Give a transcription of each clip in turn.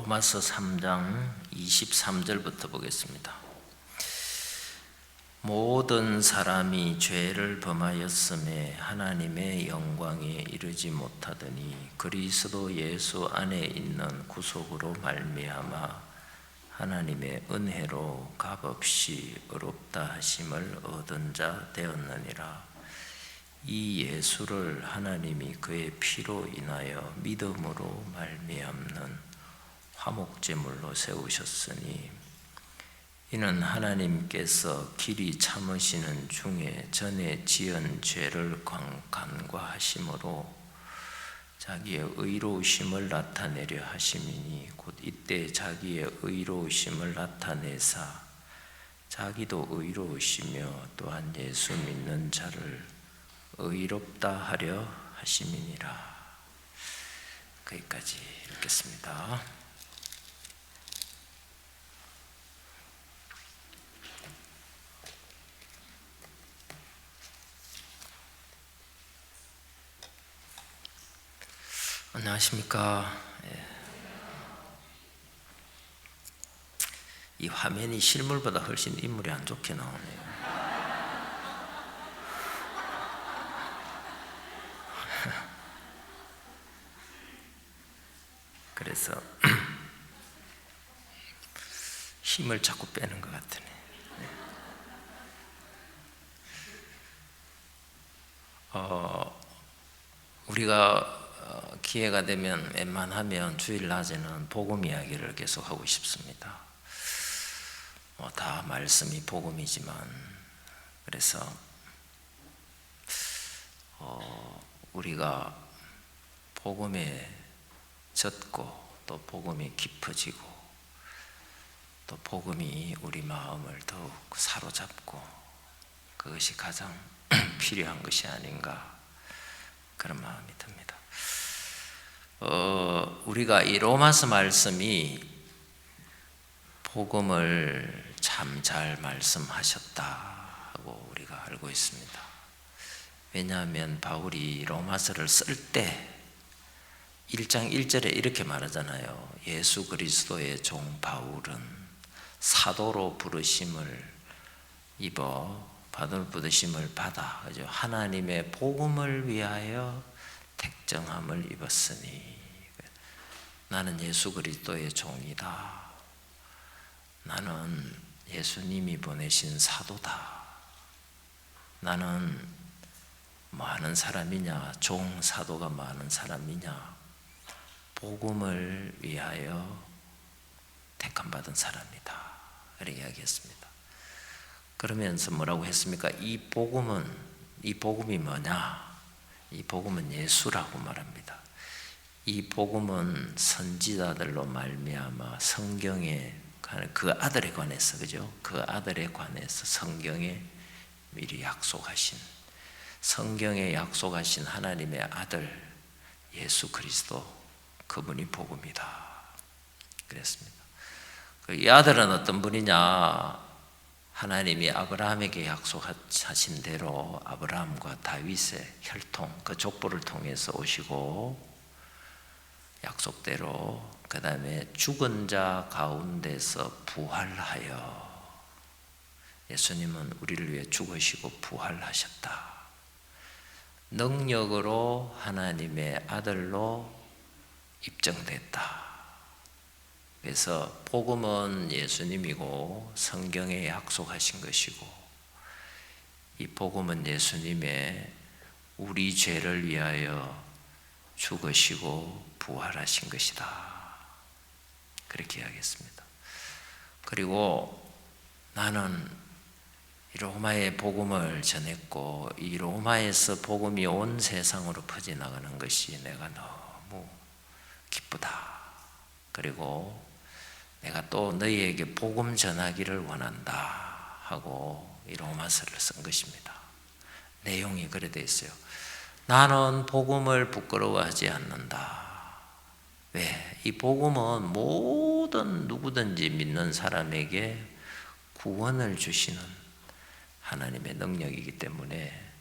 로마서 3장 23절부터 보겠습니다. 모든 사람이 죄를 범하였음에 하나님의 영광에 이르지 못하더니 그리스도 예수 안에 있는 구속으로 말미암아 하나님의 은혜로 값없이 의롭다 하심을 얻은 자 되었느니라. 이 예수를 하나님이 그의 피로 인하여 믿음으로 말미암는 화목제물로 세우셨으니 이는 하나님께서 길이 참으시는 중에 전에 지은 죄를 간과하심으로 자기의 의로우심을 나타내려 하심이니 곧 이때 자기의 의로우심을 나타내사 자기도 의로우시며 또한 예수 믿는 자를 의롭다 하려 하심이니라. 거기까지 읽겠습니다. 안녕하십니까. 이 화면이 실물보다 훨씬 인물이 안 좋게 나오네요. 그래서 힘을 자꾸 빼는 것 같으네. 우리가 기회가 되면 웬만하면 주일 낮에는 복음 이야기를 계속 하고 싶습니다. 다 말씀이 복음이지만 그래서 우리가 복음에 젖고 또 복음이 깊어지고 또 복음이 우리 마음을 더욱 사로잡고 그것이 가장 필요한 것이 아닌가 그런 마음이 듭니다. 우리가 이 로마서 말씀이 복음을 참 잘 말씀하셨다고 우리가 알고 있습니다. 왜냐하면 바울이 로마서를 쓸 때 1장 1절에 이렇게 말하잖아요. 예수 그리스도의 종 바울은 사도로 부르심을 입어 받을 부르심을 받아 하나님의 복음을 위하여 택정함을 입었으니 나는 예수 그리스도의 종이다. 나는 예수님이 보내신 사도다. 나는 뭐 하는 사람이냐? 종 사도가 뭐 하는 사람이냐? 복음을 위하여 택함 받은 사람이다. 이렇게 이야기했습니다. 그러면서 뭐라고 했습니까? 이 복음이 뭐냐? 이 복음은 예수라고 말합니다. 이 복음은 선지자들로 말미암아 성경에 그 아들에 관해서 그 아들에 관해서 성경에 미리 약속하신 성경에 약속하신 하나님의 아들 예수 그리스도 그분이 복음이다. 그랬습니다. 이 아들은 어떤 분이냐? 하나님이 아브라함에게 약속하신 대로 아브라함과 다윗의 혈통 그 족보를 통해서 오시고 약속대로 그 다음에 죽은 자 가운데서 부활하여 예수님은 우리를 위해 죽으시고 부활하셨다. 능력으로 하나님의 아들로 입증됐다. 그래서 복음은 예수님이고 성경에 약속하신 것이고 이 복음은 예수님의 우리 죄를 위하여 죽으시고 부활하신 것이다. 그렇게 이야기했습니다. 그리고 나는 이 로마의 복음을 전했고 이 로마에서 복음이 온 세상으로 퍼져나가는 것이 내가 너무 기쁘다. 그리고 내가 또 너희에게 복음 전하기를 원한다 하고 이 로마서를 쓴 것입니다. 내용이 그래 되어 있어요. 나는 복음을 부끄러워하지 않는다. 왜? 이 복음은 모든 누구든지 믿는 사람에게 구원을 주시는 하나님의 능력이기 때문에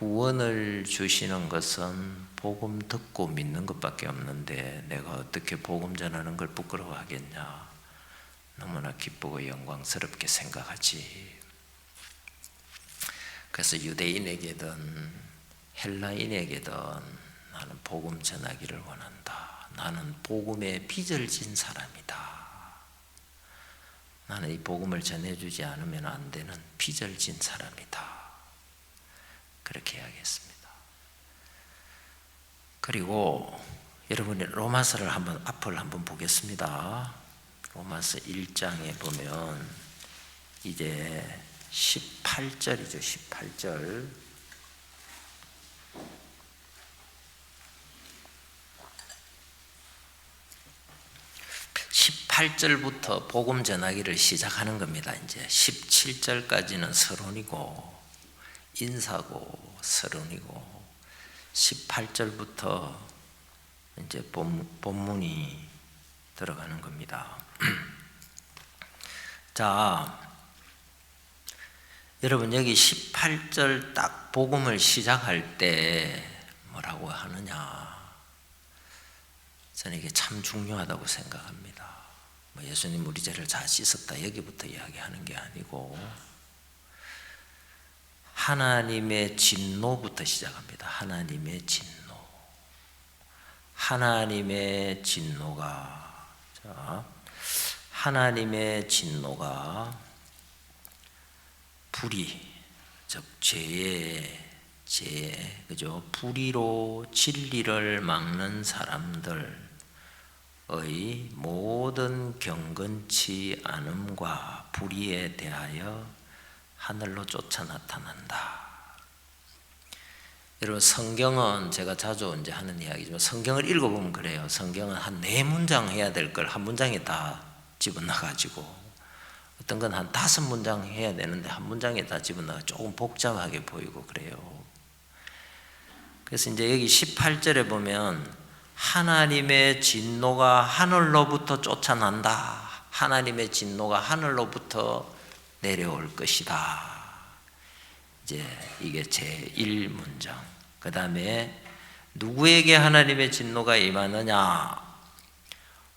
구원을 주시는 것은 복음 듣고 믿는 것밖에 없는데 내가 어떻게 복음 전하는 걸 부끄러워하겠냐. 너무나 기쁘고 영광스럽게 생각하지. 그래서 유대인에게든 헬라인에게든 나는 복음 전하기를 원한다. 나는 복음에 빚을 진 사람이다. 나는 이 복음을 전해주지 않으면 안 되는 빚을 진 사람이다. 그렇게 해야겠습니다. 그리고 여러분이 로마서를 앞을 한번 보겠습니다. 로마서 1장에 보면 이제 18절이죠. 18절. 18절부터 복음 전하기를 시작하는 겁니다. 이제 17절까지는 서론이고 인사고 서론이고 18절부터 이제 본문이 들어가는 겁니다. 자, 여러분 여기 18절 딱 복음을 시작할 때 뭐라고 하느냐? 저는 이게 참 중요하다고 생각합니다. 예수님 우리 죄를 다 씻었다 여기부터 이야기하는 게 아니고 하나님의 진노부터 시작합니다. 하나님의 진노. 하나님의 진노가 하나님의 진노가 불의, 즉 죄의 그죠? 불의로 진리를 막는 사람들의 모든 경건치 않음과 불의에 대하여 하늘로 쫓아 나타난다. 여러분 성경은 제가 자주 이제 하는 이야기지만 성경을 읽어보면 그래요. 성경은 한 4문장 해야 될 걸 한 문장에 다 집어넣어가지고 어떤 건 한 5문장 해야 되는데 한 문장에 다 집어넣어 조금 복잡하게 보이고 그래요. 그래서 이제 여기 18절에 보면 하나님의 진노가 하늘로부터 쫓아난다. 하나님의 진노가 하늘로부터 내려올 것이다. 이제 이게 제1문장. 그 다음에 누구에게 하나님의 진노가 임하느냐?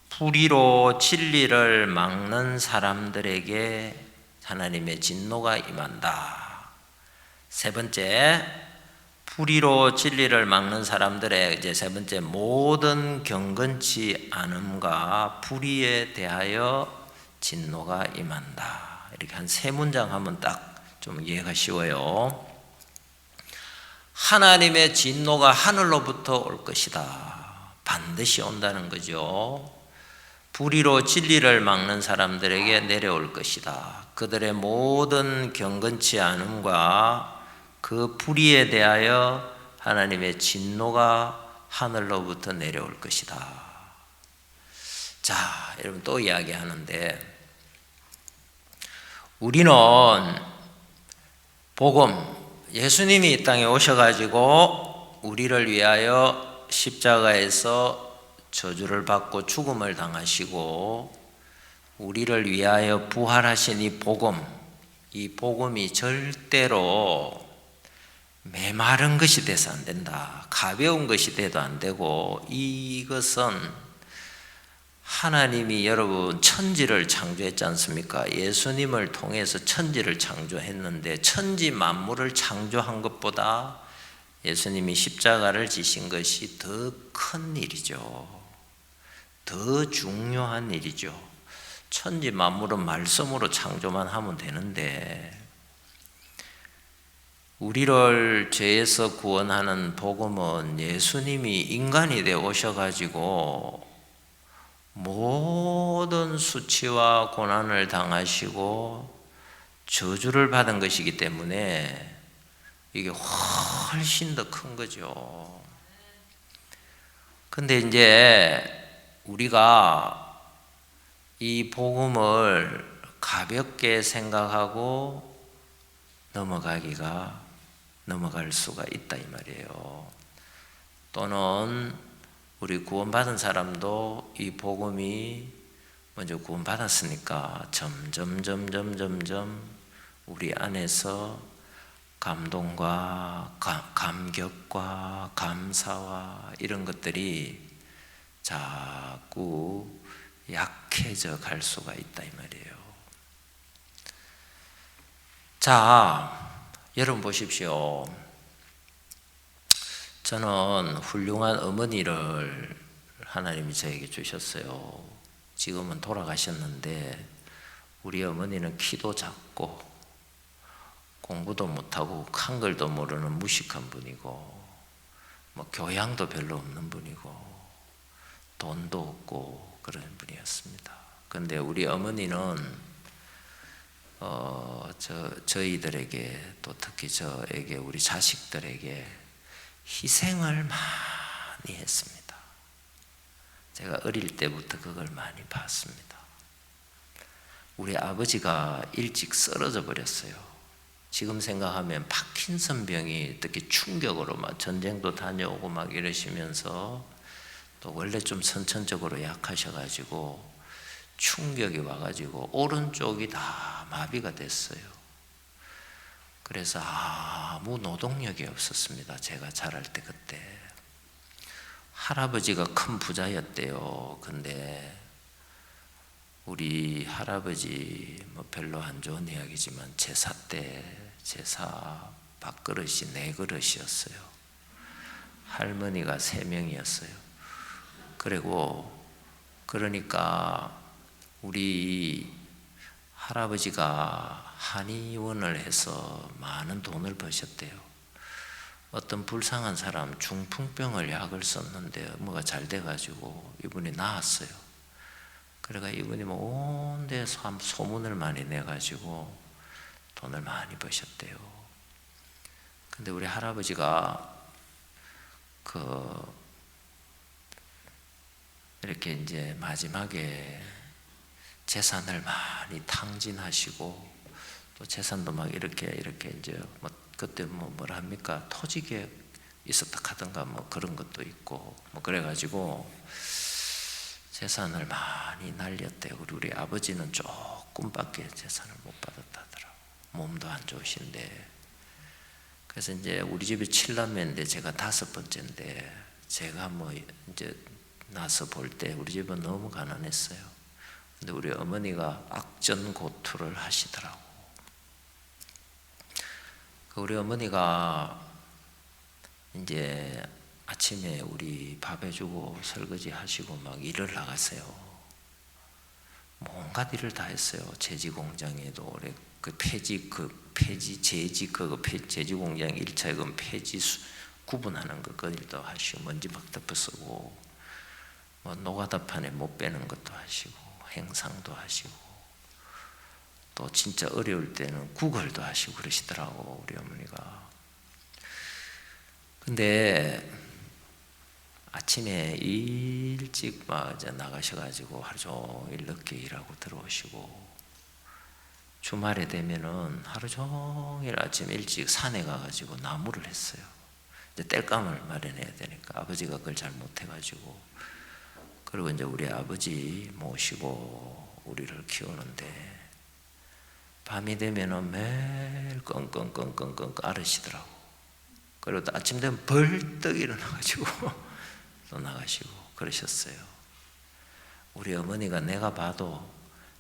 불의로 진리를 막는 사람들에게 하나님의 진노가 임한다. 세 번째, 불의로 진리를 막는 사람들의 이제 세 번째 모든 경건치 않음과 불의에 대하여 진노가 임한다. 이렇게 한 3문장 하면 딱 좀 이해가 쉬워요. 하나님의 진노가 하늘로부터 올 것이다. 반드시 온다는 거죠. 불의로 진리를 막는 사람들에게 내려올 것이다. 그들의 모든 경건치 않음과 그 불의에 대하여 하나님의 진노가 하늘로부터 내려올 것이다. 자, 여러분 또 이야기하는데 우리는 복음, 예수님이 이 땅에 오셔가지고 우리를 위하여 십자가에서 저주를 받고 죽음을 당하시고 우리를 위하여 부활하신 이 복음이 절대로 메마른 것이 돼서 안 된다. 가벼운 것이 돼도 안 되고 이것은 하나님이 여러분 천지를 창조했지 않습니까? 예수님을 통해서 천지를 창조했는데 천지 만물을 창조한 것보다 예수님이 십자가를 지신 것이 더 큰 일이죠. 더 중요한 일이죠. 천지 만물은 말씀으로 창조만 하면 되는데 우리를 죄에서 구원하는 복음은 예수님이 인간이 되어 오셔가지고 모든 수치와 고난을 당하시고 저주를 받은 것이기 때문에 이게 훨씬 더 큰 거죠. 근데 이제 우리가 이 복음을 가볍게 생각하고 넘어갈 수가 있다 이 말이에요. 또는 우리 구원받은 사람도 이 복음이 먼저 구원받았으니까 점점 우리 안에서 감동과 감격과 감사와 이런 것들이 자꾸 약해져 갈 수가 있다 이 말이에요. 자, 여러분 보십시오. 저는 훌륭한 어머니를 하나님이 저에게 주셨어요. 지금은 돌아가셨는데 우리 어머니는 키도 작고 공부도 못하고 한글도 모르는 무식한 분이고 뭐 교양도 별로 없는 분이고 돈도 없고 그런 분이었습니다. 그런데 우리 어머니는 저희들에게 또 특히 저에게 우리 자식들에게 희생을 많이 했습니다. 제가 어릴 때부터 그걸 많이 봤습니다. 우리 아버지가 일찍 쓰러져 버렸어요. 지금 생각하면 파킨슨 병이 어떻게 충격으로 막 전쟁도 다녀오고 막 이러시면서 또 원래 좀 선천적으로 약하셔가지고 충격이 와가지고 오른쪽이 다 마비가 됐어요. 그래서 아무 노동력이 없었습니다. 제가 자랄 때 그때. 할아버지가 큰 부자였대요. 근데 우리 할아버지 뭐 별로 안 좋은 이야기지만 제사 때 제사 밥그릇이 4그릇이었어요. 할머니가 3명이었어요. 그리고 그러니까 우리 할아버지가 한의원을 해서 많은 돈을 버셨대요. 어떤 불쌍한 사람 중풍병을 약을 썼는데 뭐가 잘 돼가지고 이분이 나았어요. 그러니까 이분이 뭐 온 데서 소문을 많이 내가지고 돈을 많이 버셨대요. 근데 우리 할아버지가 이렇게 이제 마지막에 재산을 많이 탕진하시고 또 재산도 막 이렇게 이제 뭐 그때 뭐라 합니까? 토지계획 있었다 하던가 뭐 그런 것도 있고 뭐 그래가지고 재산을 많이 날렸대요. 그리고 우리 아버지는 조금밖에 재산을 못 받았다더라고. 몸도 안 좋으신데. 그래서 이제 우리 집이 7남매인데 제가 5번째인데 제가 뭐 이제 나서 볼 때 우리 집은 너무 가난했어요. 근데 우리 어머니가 악전고투를 하시더라고. 우리 어머니가 이제 아침에 우리 밥 해주고 설거지 하시고 막 일을 나갔어요. 온갖 일을 다 했어요. 제지 공장에도 제지 공장 1차금 폐지 구분하는 거 그 일도 하시고 먼지 막 덮어쓰고 뭐 노가다판에 못 빼는 것도 하시고 행상도 하시고 또 진짜 어려울 때는 구걸도 하시고 그러시더라고 우리 어머니가. 근데 아침에 일찍 막 이제 나가셔가지고 하루 종일 늦게 일하고 들어오시고 주말에 되면은 하루 종일 아침 일찍 산에 가가지고 나무를 했어요. 이제 땔감을 마련해야 되니까 아버지가 그걸 잘 못해가지고 그리고 이제 우리 아버지 모시고 우리를 키우는데 밤이 되면은 매일 끙끙끙끙끙 앓으시더라고. 그리고 또 아침 되면 벌떡 일어나가지고 또 나가시고 그러셨어요. 우리 어머니가 내가 봐도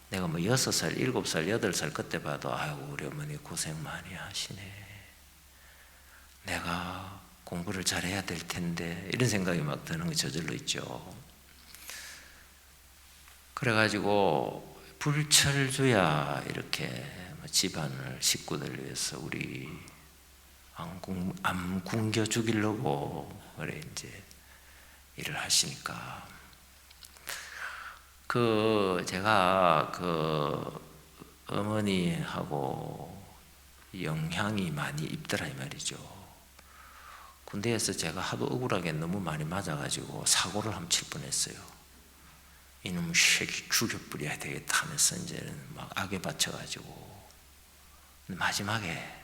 내가 뭐 6살, 7살, 8살 그때 봐도 아이고 우리 어머니 고생 많이 하시네. 내가 공부를 잘해야 될 텐데 이런 생각이 막 드는 게 저절로 있죠. 그래가지고 불철주야 이렇게 집안을 식구들 위해서 우리 암 굶겨 죽이려고 그래 이제 일을 하시니까 제가 어머니하고 영향이 많이 있더라 이 말이죠. 군대에서 제가 하도 억울하게 너무 많이 맞아가지고 사고를 한번 칠 뻔했어요. 이놈 새끼 죽여버려야 되겠다 하면서 이제는 막 악에 받쳐가지고 마지막에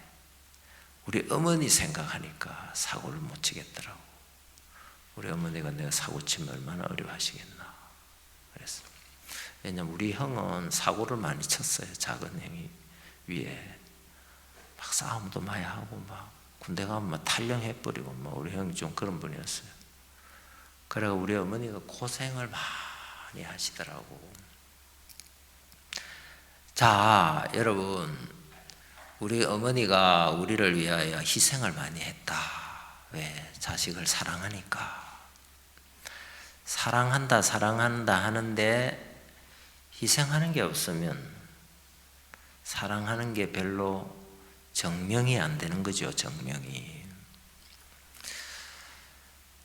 우리 어머니 생각하니까 사고를 못 치겠더라고. 우리 어머니가 내가 사고 치면 얼마나 어려워하시겠나 그랬어. 왜냐면 우리 형은 사고를 많이 쳤어요. 작은 형이 위에. 막 싸움도 많이 하고 막 군대 가면 막 탈영해버리고 막 우리 형이 좀 그런 분이었어요. 그래가 우리 어머니가 고생을 많이 하시더라고. 자, 여러분, 우리 어머니가 우리를 위하여 희생을 많이 했다. 왜? 자식을 사랑하니까. 사랑한다 하는데 희생하는 게 없으면 사랑하는 게 별로 정명이 안 되는 거죠, 정명이.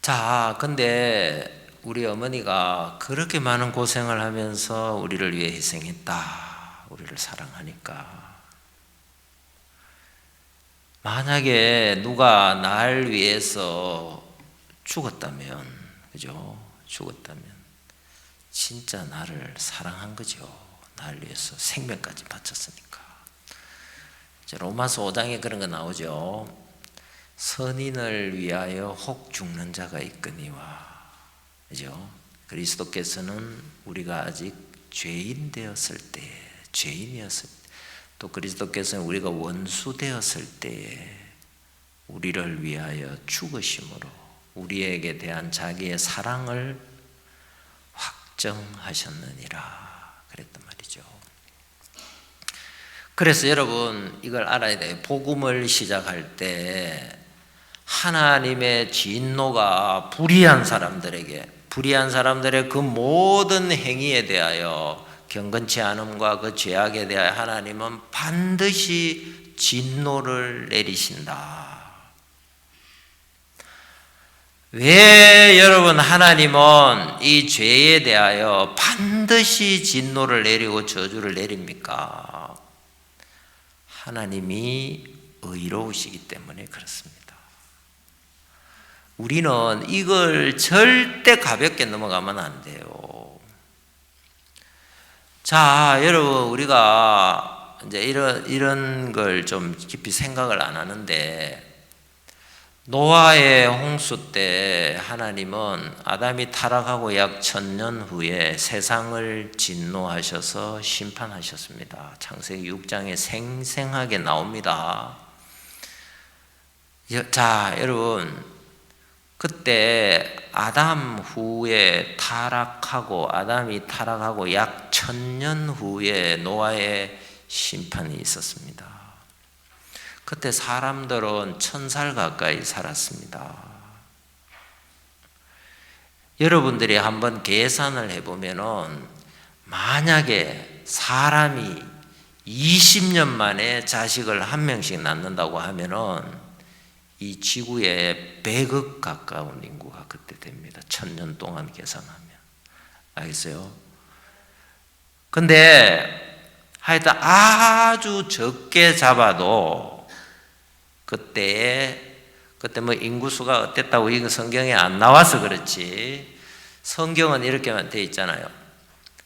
자, 근데 우리 어머니가 그렇게 많은 고생을 하면서 우리를 위해 희생했다. 우리를 사랑하니까. 만약에 누가 날 위해서 죽었다면, 그죠? 죽었다면 진짜 나를 사랑한 거죠. 날 위해서 생명까지 바쳤으니까. 로마서 5장에 그런 거 나오죠. 선인을 위하여 혹 죽는 자가 있거니와, 그죠? 그리스도께서는 우리가 아직 죄인 되었을 때, 죄인이었을 때, 또 그리스도께서는 우리가 원수 되었을 때에 우리를 위하여 죽으심으로 우리에게 대한 자기의 사랑을 확정하셨느니라 그랬단 말이죠. 그래서 여러분 이걸 알아야 돼요. 복음을 시작할 때 하나님의 진노가 불의한 사람들의 그 모든 행위에 대하여 경건치 않음과 그 죄악에 대하여 하나님은 반드시 진노를 내리신다. 왜 여러분 하나님은 이 죄에 대하여 반드시 진노를 내리고 저주를 내립니까? 하나님이 의로우시기 때문에 그렇습니다. 우리는 이걸 절대 가볍게 넘어가면 안 돼요. 자, 여러분 우리가 이제 이런 걸 좀 깊이 생각을 안 하는데, 노아의 홍수 때 하나님은 아담이 타락하고 약 1000년 후에 세상을 진노하셔서 심판하셨습니다. 창세기 6장에 생생하게 나옵니다. 자, 여러분 그때 아담이 타락하고 약 1000년 후에 노아의 심판이 있었습니다. 그때 사람들은 1000살 가까이 살았습니다. 여러분들이 한번 계산을 해보면은 만약에 사람이 20년 만에 자식을 한 명씩 낳는다고 하면은 이 지구에 100억 가까운 인구가 그때 됩니다. 1000년 동안 계산하면. 알겠어요? 근데 하여튼 아주 적게 잡아도 그때 뭐 인구수가 어땠다고 이거 성경에 안 나와서 그렇지, 성경은 이렇게만 돼 있잖아요.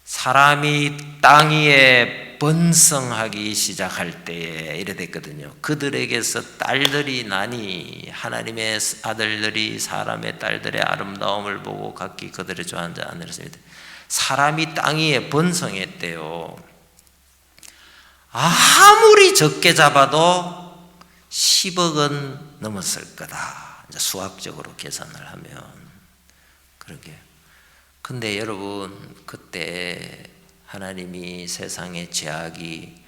사람이 땅 위에 번성하기 시작할 때에 이래 됐거든요. 그들에게서 딸들이 나니 하나님의 아들들이 사람의 딸들의 아름다움을 보고 각기 그들을 좋아하는 자 아니었습니다. 사람이 땅 위에 번성했대요. 아무리 적게 잡아도 10억은 넘었을 거다. 이제 수학적으로 계산을 하면 그러게. 근데 여러분 그때 하나님이 세상의 죄악이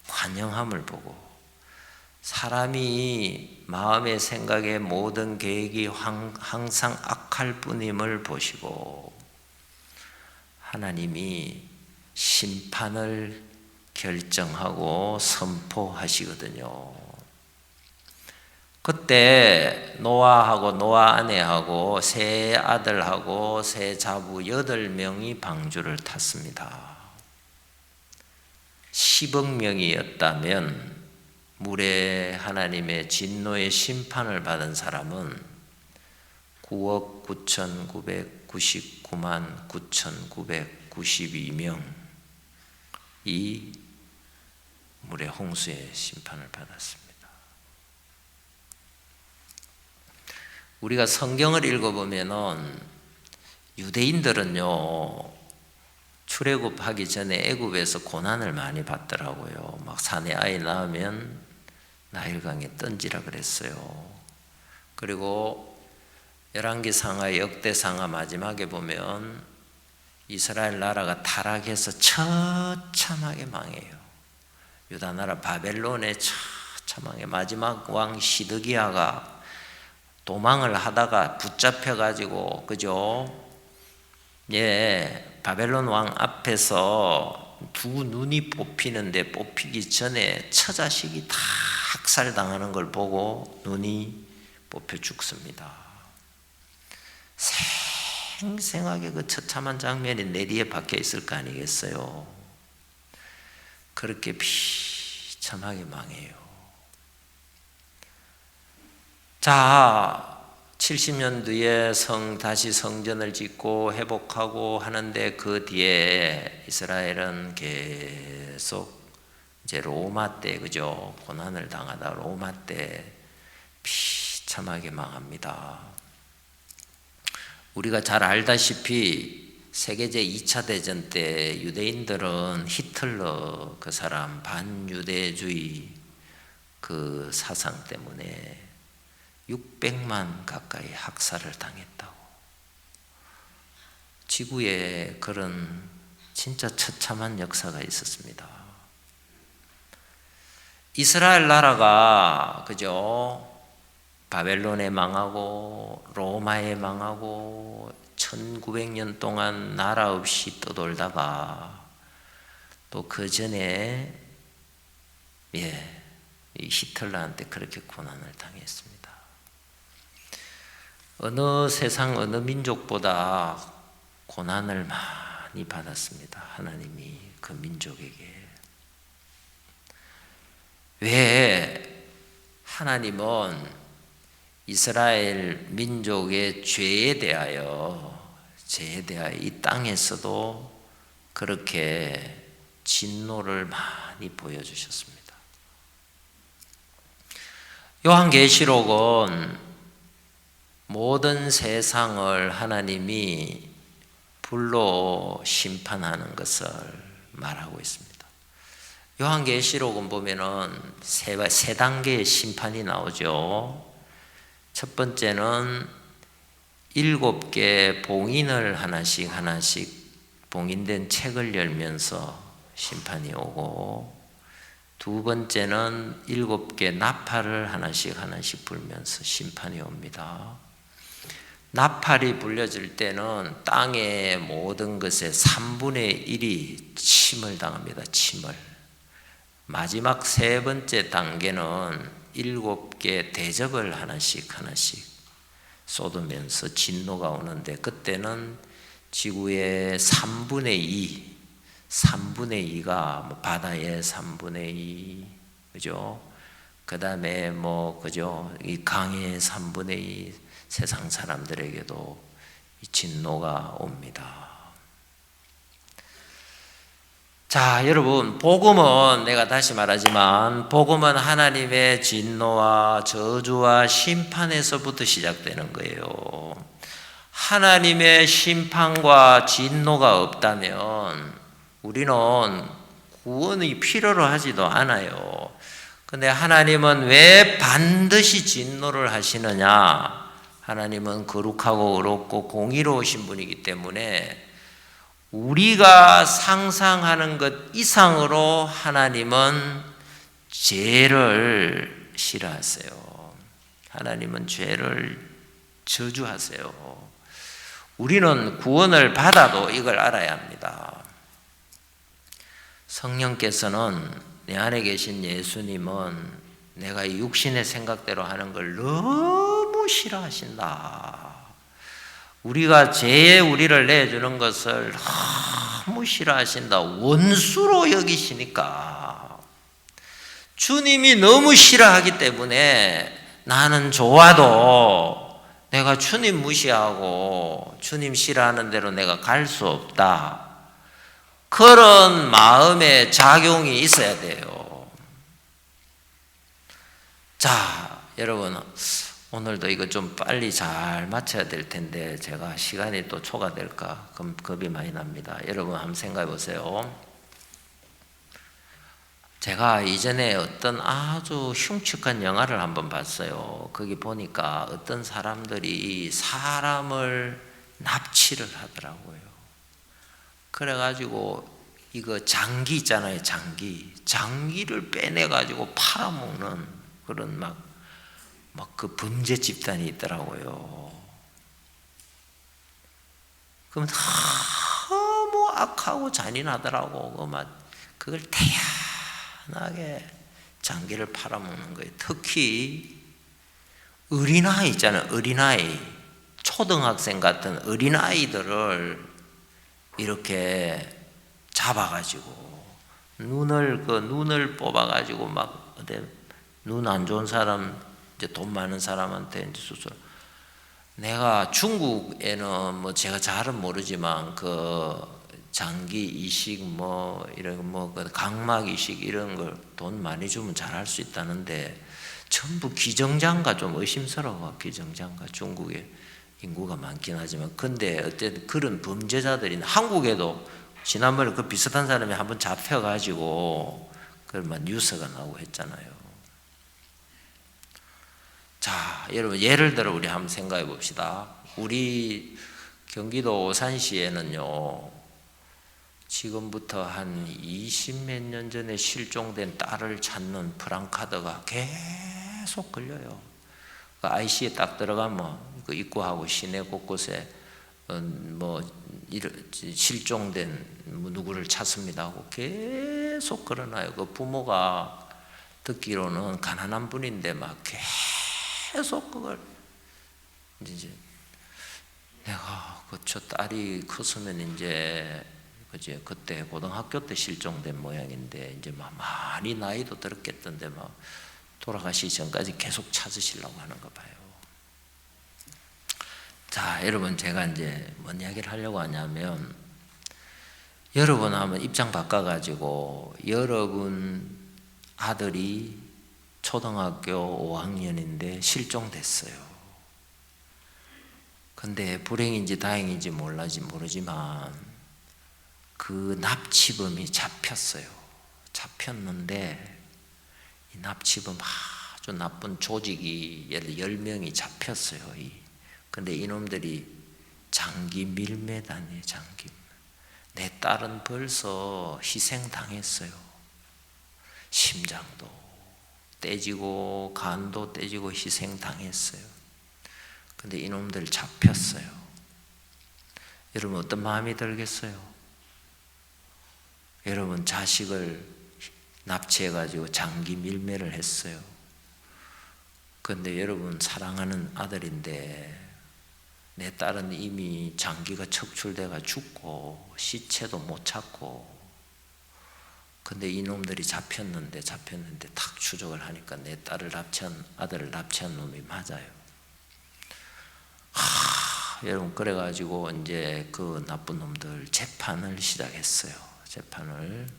관영함을 보고 사람이 마음의 생각의 모든 계획이 항상 악할 뿐임을 보시고 하나님이 심판을 결정하고 선포하시거든요. 그때 노아하고 노아 아내하고 세 아들하고 세 자부 8명이 방주를 탔습니다. 10억 명이었다면 물에 하나님의 진노의 심판을 받은 사람은 9억 9,999만 9,992명이 물의 홍수의 심판을 받았습니다. 우리가 성경을 읽어보면은 유대인들은요 출애굽하기 전에 애굽에서 고난을 많이 받더라고요. 막 산에 아이 낳으면 나일강에 던지라 그랬어요. 그리고 열왕기상하 역대상하 마지막에 보면 이스라엘 나라가 타락해서 처참하게 망해요. 유다 나라 바벨론의 처참하게 마지막 왕 시드기야가 도망을 하다가 붙잡혀 가지고 그죠? 예, 바벨론 왕 앞에서 두 눈이 뽑히는데 뽑히기 전에 처자식이 다 학살당하는 걸 보고 눈이 뽑혀 죽습니다. 생생하게 그 처참한 장면이 내 뒤에 박혀 있을 거 아니겠어요? 그렇게 비참하게 망해요. 자, 70년 뒤에 다시 성전을 짓고 회복하고 하는데 그 뒤에 이스라엘은 계속 이제 로마 때 그죠? 고난을 당하다 로마 때 비참하게 망합니다. 우리가 잘 알다시피 세계제 2차 대전 때 유대인들은 히틀러 그 사람 반유대주의 그 사상 때문에 600만 가까이 학살을 당했다고. 지구에 그런 진짜 처참한 역사가 있었습니다. 이스라엘 나라가 그죠? 바벨론에 망하고 로마에 망하고 1900년 동안 나라 없이 떠돌다가 또 그 전에 이 히틀러한테 그렇게 고난을 당했습니다. 어느 세상 어느 민족보다 고난을 많이 받았습니다. 하나님이 그 민족에게. 왜 하나님은 이스라엘 민족의 죄에 대하여 이 땅에서도 그렇게 진노를 많이 보여주셨습니다. 요한계시록은 모든 세상을 하나님이 불로 심판하는 것을 말하고 있습니다. 요한계시록은 보면은 세 단계의 심판이 나오죠. 첫 번째는 7개 봉인을 하나씩 봉인된 책을 열면서 심판이 오고, 두 번째는 7개 나팔을 하나씩 불면서 심판이 옵니다. 나팔이 불려질 때는 땅의 모든 것의 3분의 1이 침을 당합니다. 침을. 마지막 세 번째 단계는 7개 대접을 하나씩 쏟으면서 진노가 오는데, 그때는 지구의 3분의 2가 바다의 3분의 2, 그죠? 그 다음에 그죠? 이 강의 3분의 2 세상 사람들에게도 이 진노가 옵니다. 자, 여러분, 복음은 내가 다시 말하지만 복음은 하나님의 진노와 저주와 심판에서부터 시작되는 거예요. 하나님의 심판과 진노가 없다면 우리는 구원이 필요로 하지도 않아요. 근데 하나님은 왜 반드시 진노를 하시느냐? 하나님은 거룩하고 의롭고 공의로우신 분이기 때문에 우리가 상상하는 것 이상으로 하나님은 죄를 싫어하세요. 하나님은 죄를 저주하세요. 우리는 구원을 받아도 이걸 알아야 합니다. 성령께서는 내 안에 계신 예수님은 내가 이 육신의 생각대로 하는 걸 너무 싫어하신다. 우리가 죄에 우리를 내주는 것을 너무 싫어하신다. 원수로 여기시니까 주님이 너무 싫어하기 때문에 나는 좋아도 내가 주님 무시하고 주님 싫어하는 대로 내가 갈 수 없다. 그런 마음의 작용이 있어야 돼요. 자, 여러분, 오늘도 이거 좀 빨리 잘 마쳐야 될 텐데 제가 시간이 또 초과될까 그럼 겁이 많이 납니다. 여러분 한번 생각해 보세요. 제가 이전에 어떤 아주 흉측한 영화를 한번 봤어요. 거기 보니까 어떤 사람들이 사람을 납치를 하더라고요. 그래가지고 이거 장기 있잖아요, 장기를 빼내가지고 팔아먹는 그런 막 그 범죄 집단이 있더라고요. 그럼 너무 악하고 잔인하더라고. 그걸 태연하게 장기를 팔아먹는 거예요. 특히 어린아이 있잖아요, 어린아이, 초등학생 같은 어린아이들을 이렇게 잡아가지고 눈을 뽑아가지고 막 눈 안 좋은 사람, 이제 돈 많은 사람한테 이제 수술. 내가 중국에는 뭐 제가 잘은 모르지만 그 장기 이식 뭐 이런 그 각막 이식 이런 걸 돈 많이 주면 잘할 수 있다는데 전부 기정장가. 좀 의심스러워. 기정장가. 중국에 인구가 많긴 하지만 근데 어쨌든 그런 범죄자들이 한국에도 지난번에 그 비슷한 사람이 한번 잡혀가지고 그만 뉴스가 나오고 했잖아요. 자, 여러분 예를 들어 우리 한번 생각해 봅시다. 우리 경기도 오산시에는요, 지금부터 한 20몇 년 전에 실종된 딸을 찾는 프랑카드가 계속 걸려요. 그 IC에 딱 들어가면 그 입구하고 시내 곳곳에 뭐 실종된 누구를 찾습니다 하고 계속 걸어놔요. 그 부모가 듣기로는 가난한 분인데 막 계속 그걸 이제 내가 저 딸이 컸으면 이제 그때 고등학교 때 실종된 모양인데 이제 막 많이 나이도 들었겠던데 막 돌아가시기 전까지 계속 찾으시려고 하는가 봐요. 자, 여러분 제가 이제 뭔 이야기를 하려고 하냐면 여러분 한번 입장 바꿔가지고 여러분 아들이 초등학교 5학년인데 실종됐어요. 근데 불행인지 다행인지 모르지만 그 납치범이 잡혔어요. 잡혔는데 이 납치범 아주 나쁜 조직이 예를 10명이 잡혔어요. 근데 이놈들이 장기 밀매단이에요. 장기. 내 딸은 벌써 희생당했어요. 심장도 떼지고 간도 떼지고 희생당했어요. 근데 이놈들 잡혔어요. 여러분 어떤 마음이 들겠어요? 여러분 자식을 납치해가지고 장기 밀매를 했어요. 근데 여러분 사랑하는 아들인데 내 딸은 이미 장기가 척출돼가 죽고 시체도 못 찾고, 근데 이놈들이 잡혔는데 탁 추적을 하니까 내 아들을 납치한 놈이 맞아요. 여러분 그래가지고 이제 그 나쁜 놈들 재판을 시작했어요. 재판을.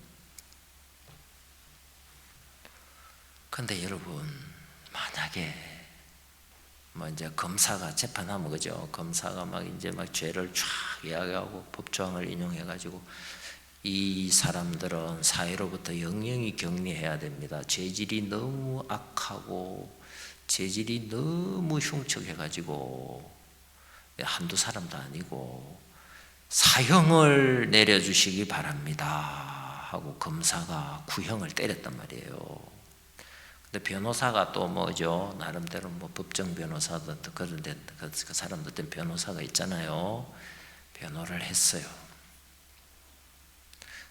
근데 여러분 만약에 뭐 이제 검사가 재판하면 그죠? 검사가 막 이제 막 죄를 쫙 이야기하고 법조항을 인용해가지고 이 사람들은 사회로부터 영영이 격리해야 됩니다. 죄질이 너무 악하고 죄질이 너무 흉측해가지고 한두 사람도 아니고 사형을 내려주시기 바랍니다 하고 검사가 구형을 때렸단 말이에요. 근데 변호사가 또 뭐죠? 나름대로 뭐 법정 변호사도 그런데 그 사람들 변호사가 있잖아요. 변호를 했어요.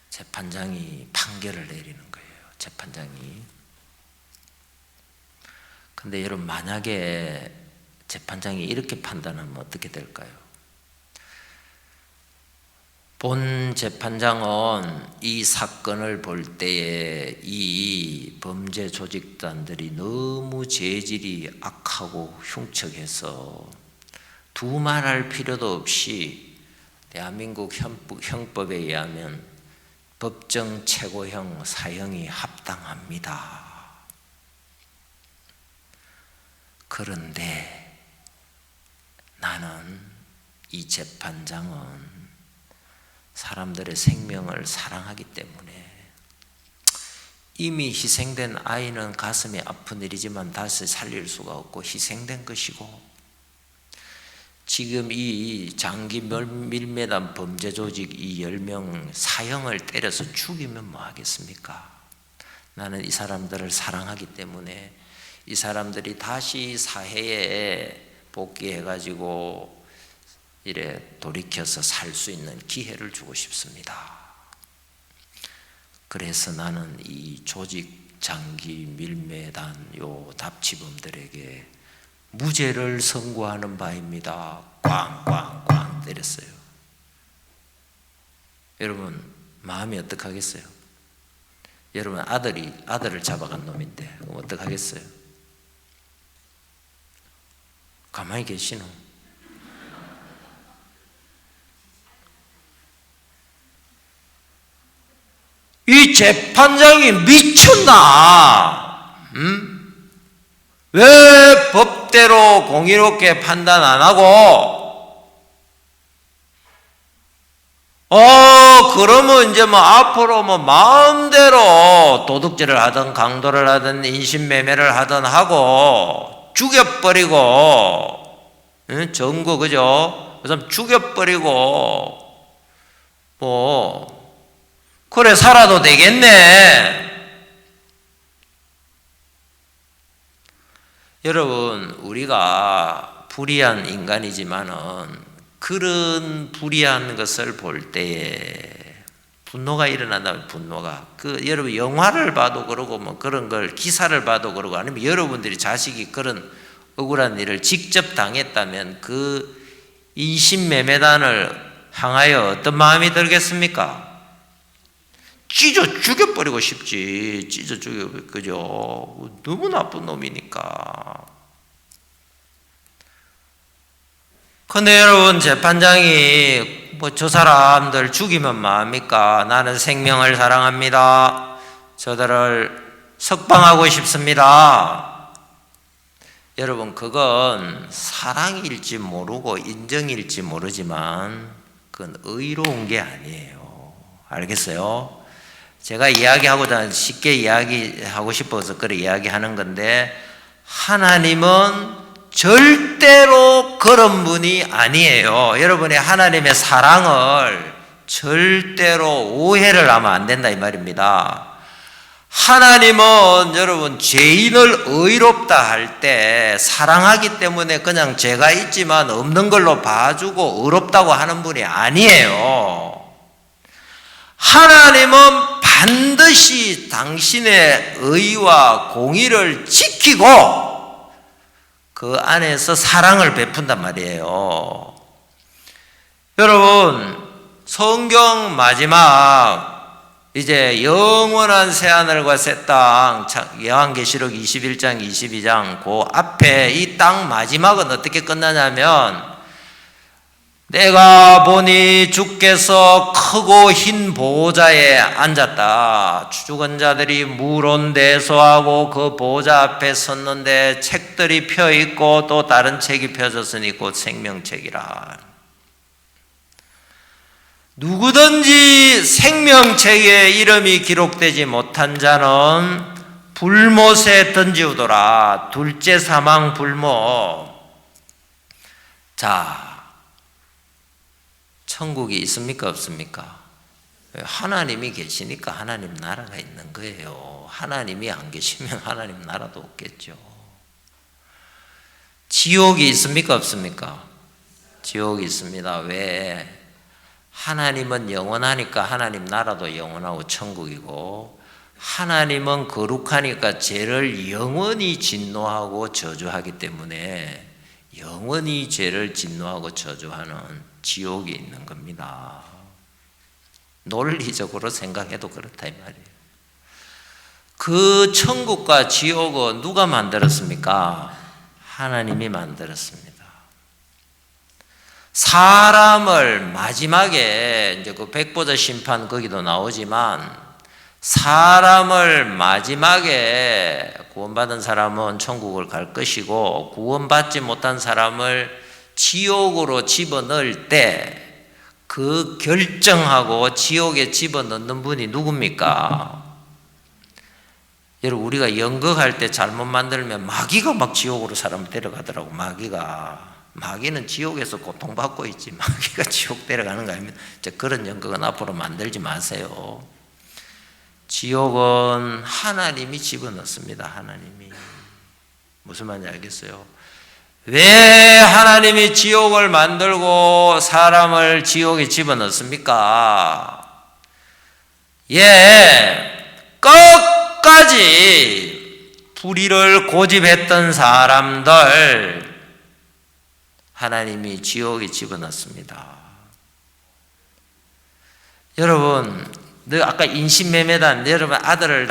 재판장이 판결을 내리는 거예요. 재판장이. 근데 여러분 만약에 재판장이 이렇게 판단하면 어떻게 될까요? 본 재판장은 이 사건을 볼 때에 이 범죄 조직단들이 너무 죄질이 악하고 흉측해서 두말할 필요도 없이 대한민국 형법에 의하면 법정 최고형 사형이 합당합니다. 그런데 나는 이 재판장은 사람들의 생명을 사랑하기 때문에 이미 희생된 아이는 가슴이 아픈 일이지만 다시 살릴 수가 없고 희생된 것이고, 지금 이 장기 밀매단 범죄 조직 이 10명 사형을 때려서 죽이면 뭐 하겠습니까? 나는 이 사람들을 사랑하기 때문에 이 사람들이 다시 사회에 복귀해가지고 이래 돌이켜서 살 수 있는 기회를 주고 싶습니다. 그래서 나는 이 조직 장기 밀매단 요 납치범들에게 무죄를 선고하는 바입니다. 꽝꽝꽝 때렸어요. 여러분 마음이 어떡하겠어요? 여러분 아들을 잡아간 놈인데 그럼 어떡하겠어요? 가만히 계시노? 이 재판장이 미쳤나? 왜 법대로 공의롭게 판단 안 하고 그러면 이제 뭐 앞으로 뭐 마음대로 도둑질을 하든 강도를 하든 인신매매를 하든 하고 죽여버리고, 정거 그죠? 그래서 죽여버리고 뭐 그래 살아도 되겠네. 여러분 우리가 불의한 인간이지만은 그런 불의한 것을 볼 때에 분노가 일어난다면 분노가 여러분 영화를 봐도 그러고 뭐 그런 걸 기사를 봐도 그러고 아니면 여러분들이 자식이 그런 억울한 일을 직접 당했다면 그 인신매매단을 향하여 어떤 마음이 들겠습니까? 찢어 죽여버리고 싶지. 찢어 죽여, 그죠? 너무 나쁜 놈이니까. 근데 여러분 재판장이 뭐 저 사람들 죽이면 뭐합니까? 나는 생명을 사랑합니다. 저들을 석방하고 싶습니다. 여러분 그건 사랑일지 모르고 인정일지 모르지만 그건 의로운 게 아니에요. 알겠어요? 제가 이야기하고자 쉽게 이야기하고 싶어서 그래 이야기하는 건데 하나님은 절대로 그런 분이 아니에요. 여러분이 하나님의 사랑을 절대로 오해를 하면 안 된다 이 말입니다. 하나님은 여러분 죄인을 의롭다 할 때 사랑하기 때문에 그냥 죄가 있지만 없는 걸로 봐주고 의롭다고 하는 분이 아니에요. 하나님은 반드시 당신의 의와 공의를 지키고 그 안에서 사랑을 베푼단 말이에요. 여러분 성경 마지막 이제 영원한 새하늘과 새 땅 요한계시록 21장 22장 그 앞에 이 땅 마지막은 어떻게 끝나냐면 내가 보니 주께서 크고 흰 보호자에 앉았다. 죽은 자들이 물온대소하고 그 보호자 앞에 섰는데 책들이 펴있고 또 다른 책이 펴졌으니 곧 생명책이라. 누구든지 생명책에 이름이 기록되지 못한 자는 불못에 던지우더라. 둘째 사망 불못. 자, 천국이 있습니까 없습니까? 하나님이 계시니까 하나님 나라가 있는 거예요. 하나님이 안 계시면 하나님 나라도 없겠죠. 지옥이 있습니까 없습니까? 지옥이 있습니다. 왜? 하나님은 영원하니까 하나님 나라도 영원하고 천국이고, 하나님은 거룩하니까 죄를 영원히 진노하고 저주하기 때문에 영원히 죄를 진노하고 저주하는 지옥이 있는 겁니다. 논리적으로 생각해도 그렇다 이 말이에요. 그 천국과 지옥은 누가 만들었습니까? 하나님이 만들었습니다. 사람을 마지막에 이제 그 백보자 심판 거기도 나오지만 사람을 마지막에 구원받은 사람은 천국을 갈 것이고 구원받지 못한 사람을 지옥으로 집어넣을 때 그 결정하고 지옥에 집어넣는 분이 누굽니까? 여러분 우리가 연극할 때 잘못 만들면 마귀가 막 지옥으로 사람 데려가더라고. 마귀는 지옥에서 고통받고 있지 마귀가 지옥 데려가는 거 아닙니다. 그런 연극은 앞으로 만들지 마세요. 지옥은 하나님이 집어넣습니다. 하나님이. 무슨 말인지 알겠어요? 왜 하나님이 지옥을 만들고 사람을 지옥에 집어넣습니까? 끝까지 불의를 고집했던 사람들 하나님이 지옥에 집어넣습니다. 여러분, 아까 인신매매단, 여러분 아들을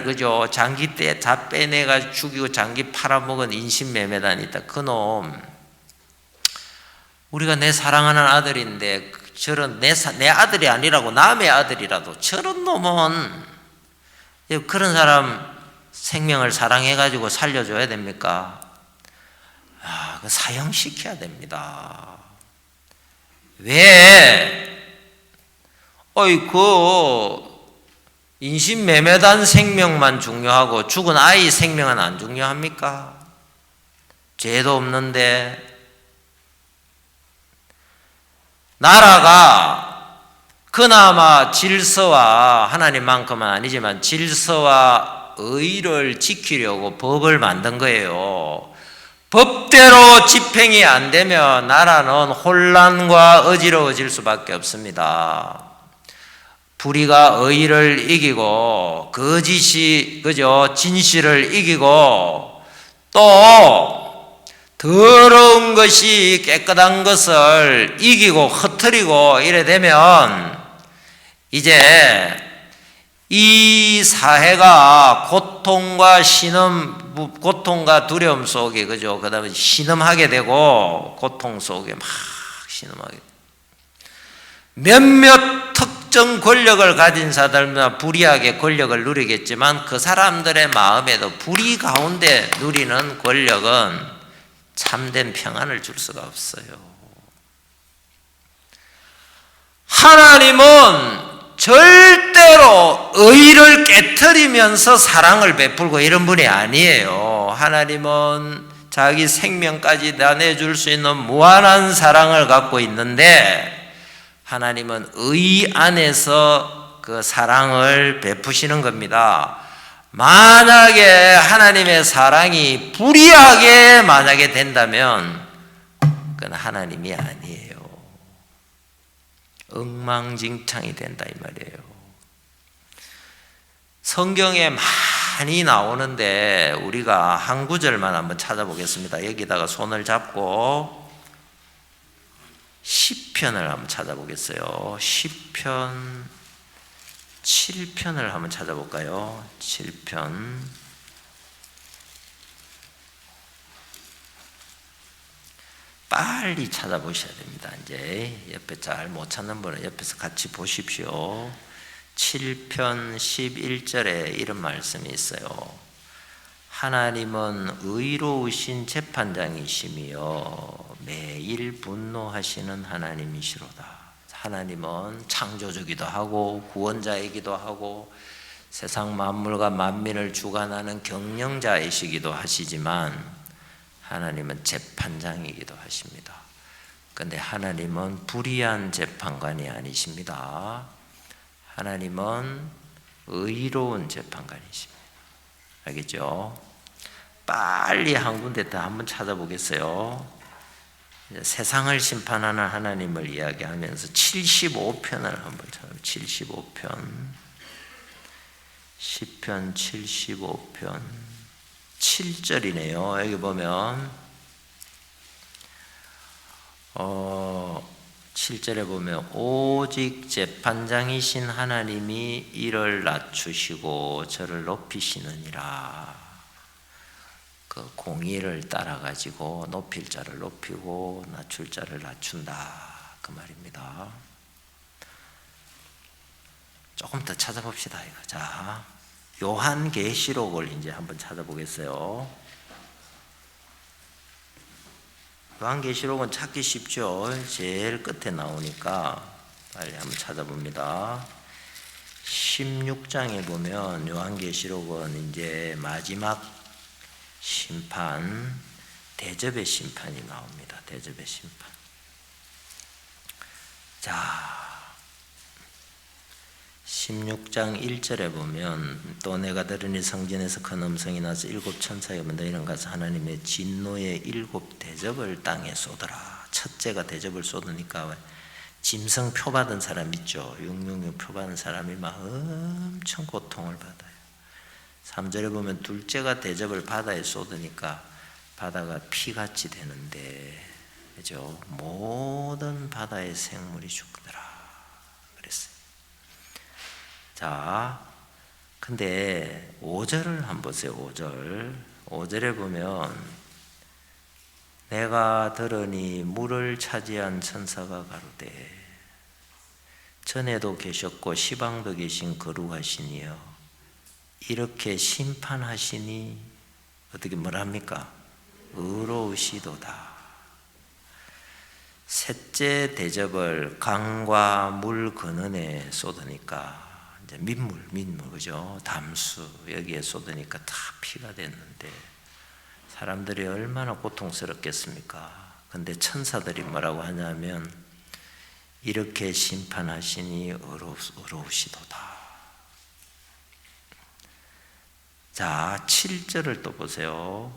그죠? 장기 때 다 빼내가 죽이고 장기 팔아먹은 인신매매단이 있다. 그놈, 우리가 내 사랑하는 아들인데 저런 내 아들이 아니라고 남의 아들이라도 저런 놈은, 그런 사람 생명을 사랑해가지고 살려줘야 됩니까? 사형시켜야 됩니다. 왜? 인신매매단 생명만 중요하고 죽은 아이 생명은 안 중요합니까? 죄도 없는데. 나라가 그나마 질서와, 하나님만큼은 아니지만 질서와 의를 지키려고 법을 만든 거예요. 법대로 집행이 안 되면 나라는 혼란과 어지러워질 수밖에 없습니다. 불의가 의를 이기고 거짓이 그죠? 진실을 이기고 또 더러운 것이 깨끗한 것을 이기고 흩트리고 이래 되면 이제 이 사회가 고통과 두려움 속에 그죠? 그다음에 신음하게 되고 고통 속에 막 신음하게 몇몇 특정 권력을 가진 사람들은 불의하게 권력을 누리겠지만 그 사람들의 마음에도 불의 가운데 누리는 권력은 참된 평안을 줄 수가 없어요. 하나님은 절대로 의를 깨트리면서 사랑을 베풀고 이런 분이 아니에요. 하나님은 자기 생명까지 다 내줄 수 있는 무한한 사랑을 갖고 있는데 하나님은 의 안에서 그 사랑을 베푸시는 겁니다. 만약에 하나님의 사랑이 불의하게 만약에 된다면 그건 하나님이 아니에요. 엉망진창이 된다 이 말이에요. 성경에 많이 나오는데 우리가 한 구절만 한번 찾아보겠습니다. 여기다가 손을 잡고 시편을 한번 찾아보겠어요. 시편 7편을 한번 찾아볼까요? 7편. 빨리 찾아보셔야 됩니다. 이제 옆에 잘 못 찾는 분은 옆에서 같이 보십시오. 7편 11절에 이런 말씀이 있어요. 하나님은 의로우신 재판장이시며 매일 분노하시는 하나님이시로다. 하나님은 창조주기도 하고 구원자이기도 하고 세상 만물과 만민을 주관하는 경영자이시기도 하시지만 하나님은 재판장이기도 하십니다. 그런데 하나님은 불의한 재판관이 아니십니다. 하나님은 의로운 재판관이십니다. 알겠죠? 빨리 한 군데 더 한번 찾아보겠어요. 세상을 심판하는 하나님을 이야기하면서 75편을 한번 찾아보세요. 75편. 시편 75편 7절이네요. 여기 보면 7절에 보면 오직 재판장이신 하나님이 이를 낮추시고 저를 높이시느니라. 그 공의를 따라 가지고 높일 자를 높이고 낮출 자를 낮춘다 그 말입니다. 조금 더 찾아봅시다 이거. 자, 요한계시록을 이제 한번 찾아보겠어요. 요한계시록은 찾기 쉽죠. 제일 끝에 나오니까 빨리 한번 찾아봅니다. 16장에 보면 요한계시록은 이제 마지막 심판, 대접의 심판이 나옵니다. 대접의 심판. 자, 16장 1절에 보면 또 내가 들으니 성전에서 큰 음성이 나서 일곱 천사가 너희는 가서 하나님의 진노의 일곱 대접을 땅에 쏟으라. 첫째가 대접을 쏟으니까 짐승 표 받은 사람 있죠. 666 표 받은 사람이 막 엄청 고통을 받아요. 3절에 보면 둘째가 대접을 바다에 쏟으니까 바다가 피같이 되는데, 그죠? 모든 바다의 생물이 죽더라 그랬어요. 자, 근데 5절을 한번 보세요. 5절에 보면 내가 들으니 물을 차지한 천사가 가로되 전에도 계셨고 시방도 계신 거룩하시니요 이렇게 심판하시니 어떻게 뭐랍니까? 의로우시도다. 셋째 대접을 강과 물 근원에 쏟으니까 이제 민물 그죠? 담수 여기에 쏟으니까 다 피가 됐는데 사람들이 얼마나 고통스럽겠습니까? 근데 천사들이 뭐라고 하냐면 이렇게 심판하시니 의로우시도다. 자, 7절을 또 보세요.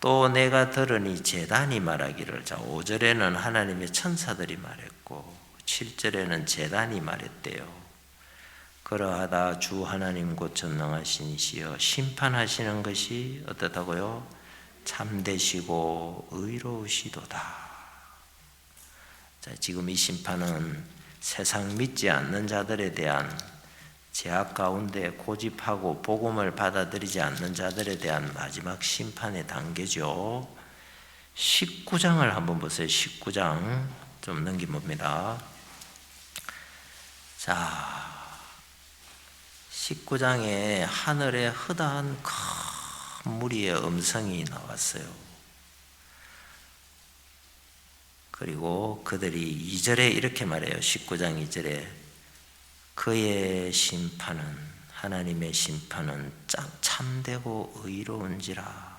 또 내가 들으니 제단이 말하기를. 자, 5절에는 하나님의 천사들이 말했고 7절에는 제단이 말했대요. 그러하다 주 하나님 곧 전능하신 이시여 심판하시는 것이 어떻다고요? 참되시고 의로우시도다. 자, 지금 이 심판은 세상 믿지 않는 자들에 대한 죄악 가운데 고집하고 복음을 받아들이지 않는 자들에 대한 마지막 심판의 단계죠. 19장을 한번 보세요. 19장 좀 넘겨봅니다. 자, 19장에 하늘에 허다한 큰 무리의 음성이 나왔어요. 그리고 그들이 2절에 이렇게 말해요. 19장 2절에 그의 심판은 하나님의 심판은 참되고 의로운지라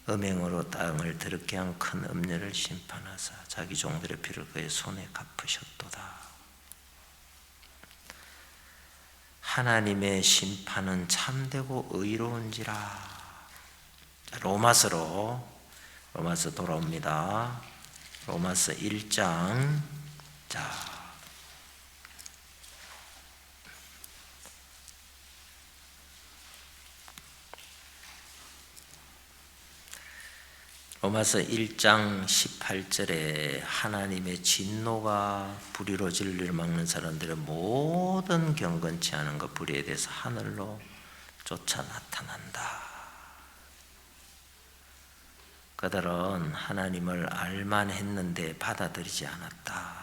음행으로 땅을 더럽게 한 큰 음녀를 심판하사 자기 종들의 피를 그의 손에 갚으셨도다. 하나님의 심판은 참되고 의로운지라. 로마서 돌아옵니다. 로마서 1장. 자, 로마서 1장 18절에 하나님의 진노가 불의로 진리를 막는 사람들의 모든 경건치 않은 것 불의에 대해서 하늘로 쫓아 나타난다. 그들은 하나님을 알만 했는데 받아들이지 않았다.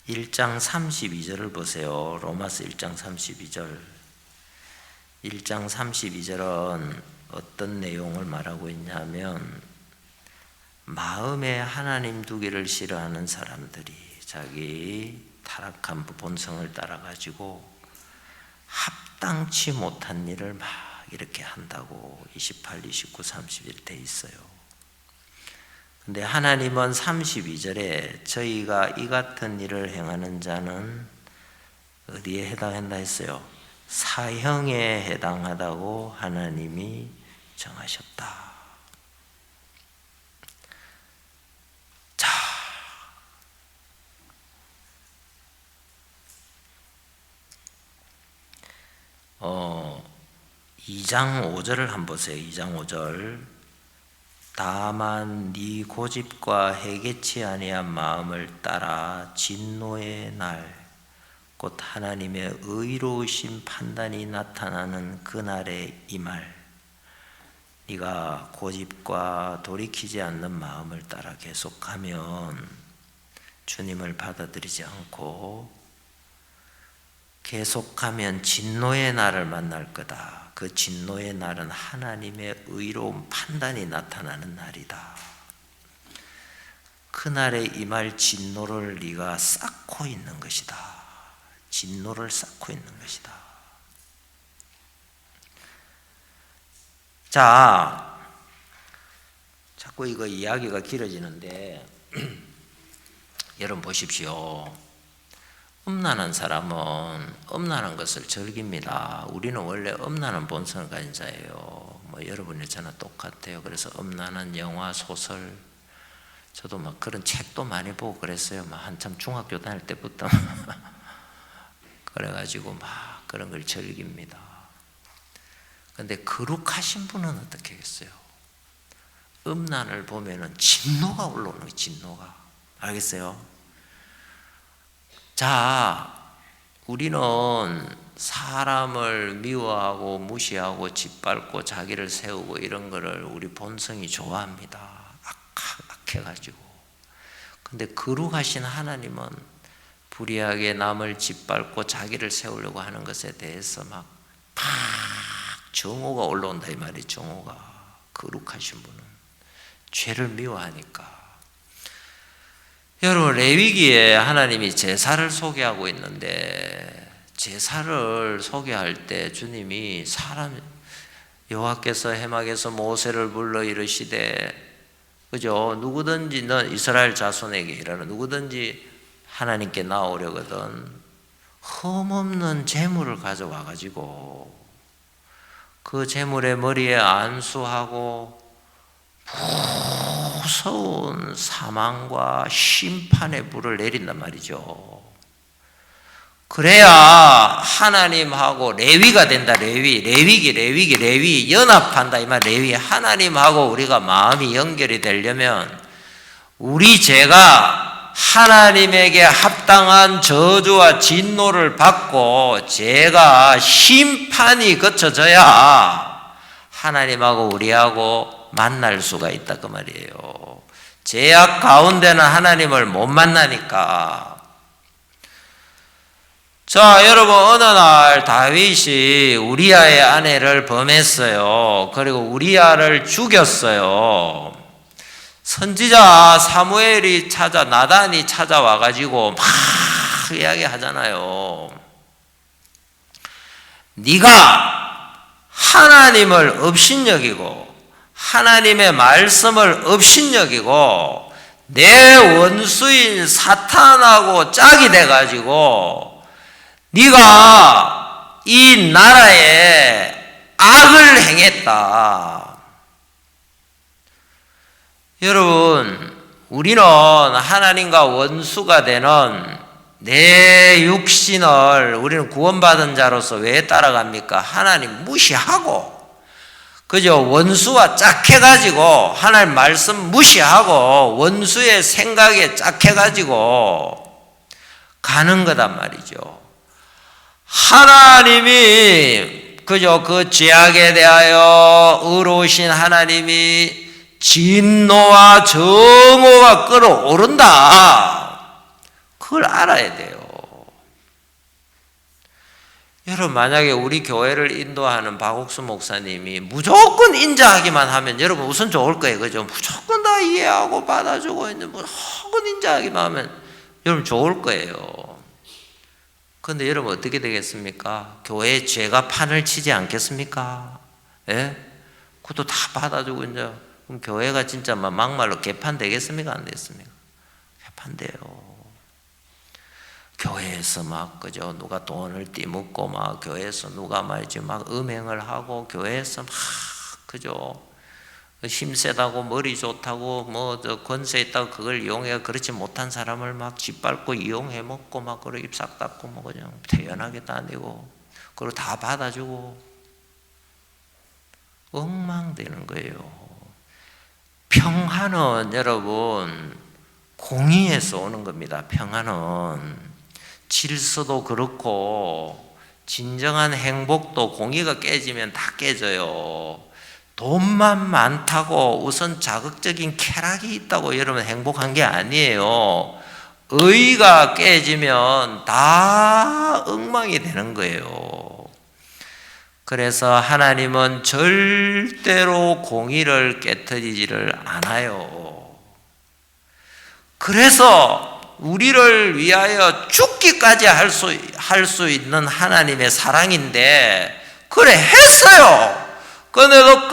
1장 32절을 보세요. 로마서 1장 32절. 1장 32절은 어떤 내용을 말하고 있냐면 마음에 하나님 두기를 싫어하는 사람들이 자기 타락한 본성을 따라가지고 합당치 못한 일을 막 이렇게 한다고 28, 29, 31 돼 있어요. 근데 하나님은 32절에 저희가 이 같은 일을 행하는 자는 어디에 해당한다 했어요? 사형에 해당하다고 하나님이 정하셨다. 자, 2장 5절을 한번 보세요. 2장 5절. 다만 네 고집과 해개치 아니한 마음을 따라 진노의 날 곧 하나님의 의로우신 판단이 나타나는 그날에 임할 네가 고집과 돌이키지 않는 마음을 따라 계속하면 주님을 받아들이지 않고 계속하면 진노의 날을 만날 거다. 그 진노의 날은 하나님의 의로운 판단이 나타나는 날이다. 그날에 임할 진노를 네가 쌓고 있는 것이다. 진노를 쌓고 있는 것이다. 자, 자꾸 이거 이야기가 길어지는데 여러분 보십시오. 음란한 사람은 음란한 것을 즐깁니다. 우리는 원래 음란한 본성을 가진 자예요. 뭐 여러분이 저나 똑같아요. 그래서 음란한 영화, 소설, 저도 막 그런 책도 많이 보고 그랬어요. 막 한참 중학교 다닐 때부터 그래가지고 막 그런 걸 즐깁니다. 근데 거룩하신 분은 어떻게 하겠어요? 음란을 보면은 진노가 올라오는 거예요. 진노가. 알겠어요? 자, 우리는 사람을 미워하고 무시하고 짓밟고 자기를 세우고 이런 거를 우리 본성이 좋아합니다. 악해가지고. 근데 거룩하신 하나님은 불의하게 남을 짓밟고 자기를 세우려고 하는 것에 대해서 막 정오가 올라온다 이 말이에요. 정오가. 거룩하신 분은 죄를 미워하니까. 여러분, 레위기에 하나님이 제사를 소개하고 있는데 제사를 소개할 때 주님이 여호와께서 해막에서 모세를 불러 이르시되, 그죠? 누구든지 넌 이스라엘 자손에게 이르라. 누구든지 하나님께 나오려거든 흠없는 제물을 가져와 가지고 그 제물의 머리에 안수하고 무서운 사망과 심판의 불을 내린단 말이죠. 그래야 하나님하고 레위가 된다. 레위 연합한다 이 말. 레위 하나님하고 우리가 마음이 연결이 되려면 우리 죄가 하나님에게 합당한 저주와 진노를 받고 죄가 심판이 거쳐져야 하나님하고 우리하고 만날 수가 있다 그 말이에요. 죄악 가운데는 하나님을 못 만나니까. 자, 여러분, 어느 날 다윗이 우리아의 아내를 범했어요. 그리고 우리아를 죽였어요. 선지자 사무엘이 나단이 찾아와가지고 막 이야기하잖아요. 네가 하나님을 업신여기고 하나님의 말씀을 업신여기고 내 원수인 사탄하고 짝이 돼가지고 네가 이 나라에 악을 행했다. 여러분, 우리는 하나님과 원수가 되는 내 육신을 우리는 구원받은 자로서 왜 따라갑니까? 하나님 무시하고, 그죠? 원수와 짝해가지고 하나님 말씀 무시하고 원수의 생각에 짝해가지고 가는 거단 말이죠. 하나님이 그죠? 그 죄악에 대하여 의로우신 하나님이 진노와 정오가 끌어오른다. 그걸 알아야 돼요. 여러분, 만약에 우리 교회를 인도하는 박옥수 목사님이 무조건 인자하기만 하면 여러분 우선 좋을 거예요. 그죠? 무조건 다 이해하고 받아주고 있는 무조건 인자하기만 하면 여러분 좋을 거예요. 그런데 여러분 어떻게 되겠습니까? 교회에 죄가 판을 치지 않겠습니까? 예? 그것도 다 받아주고 이제 그럼 교회가 진짜 막말로 개판 되겠습니까? 안 되겠습니까? 개판 돼요. 교회에서 막 그죠? 누가 돈을 띠묻고 막 교회에서 누가 말이지 막 음행을 하고 교회에서 막 그죠? 힘세다고 머리 좋다고 뭐 권세 있다고 그걸 이용해 그렇지 못한 사람을 막 짓밟고 이용해 먹고 막 그러 입싹 닦고 뭐 그냥 태연하게 다니고 그리고 다 받아주고 엉망되는 거예요. 평화는 여러분 공의에서 오는 겁니다. 평화는 질서도 그렇고 진정한 행복도 공의가 깨지면 다 깨져요. 돈만 많다고 우선 자극적인 쾌락이 있다고 여러분 행복한 게 아니에요. 의가 깨지면 다 엉망이 되는 거예요. 그래서 하나님은 절대로 공의를 깨트리지를 않아요. 그래서 우리를 위하여 죽기까지 할 수 있는 하나님의 사랑인데 그래 했어요. 그런데도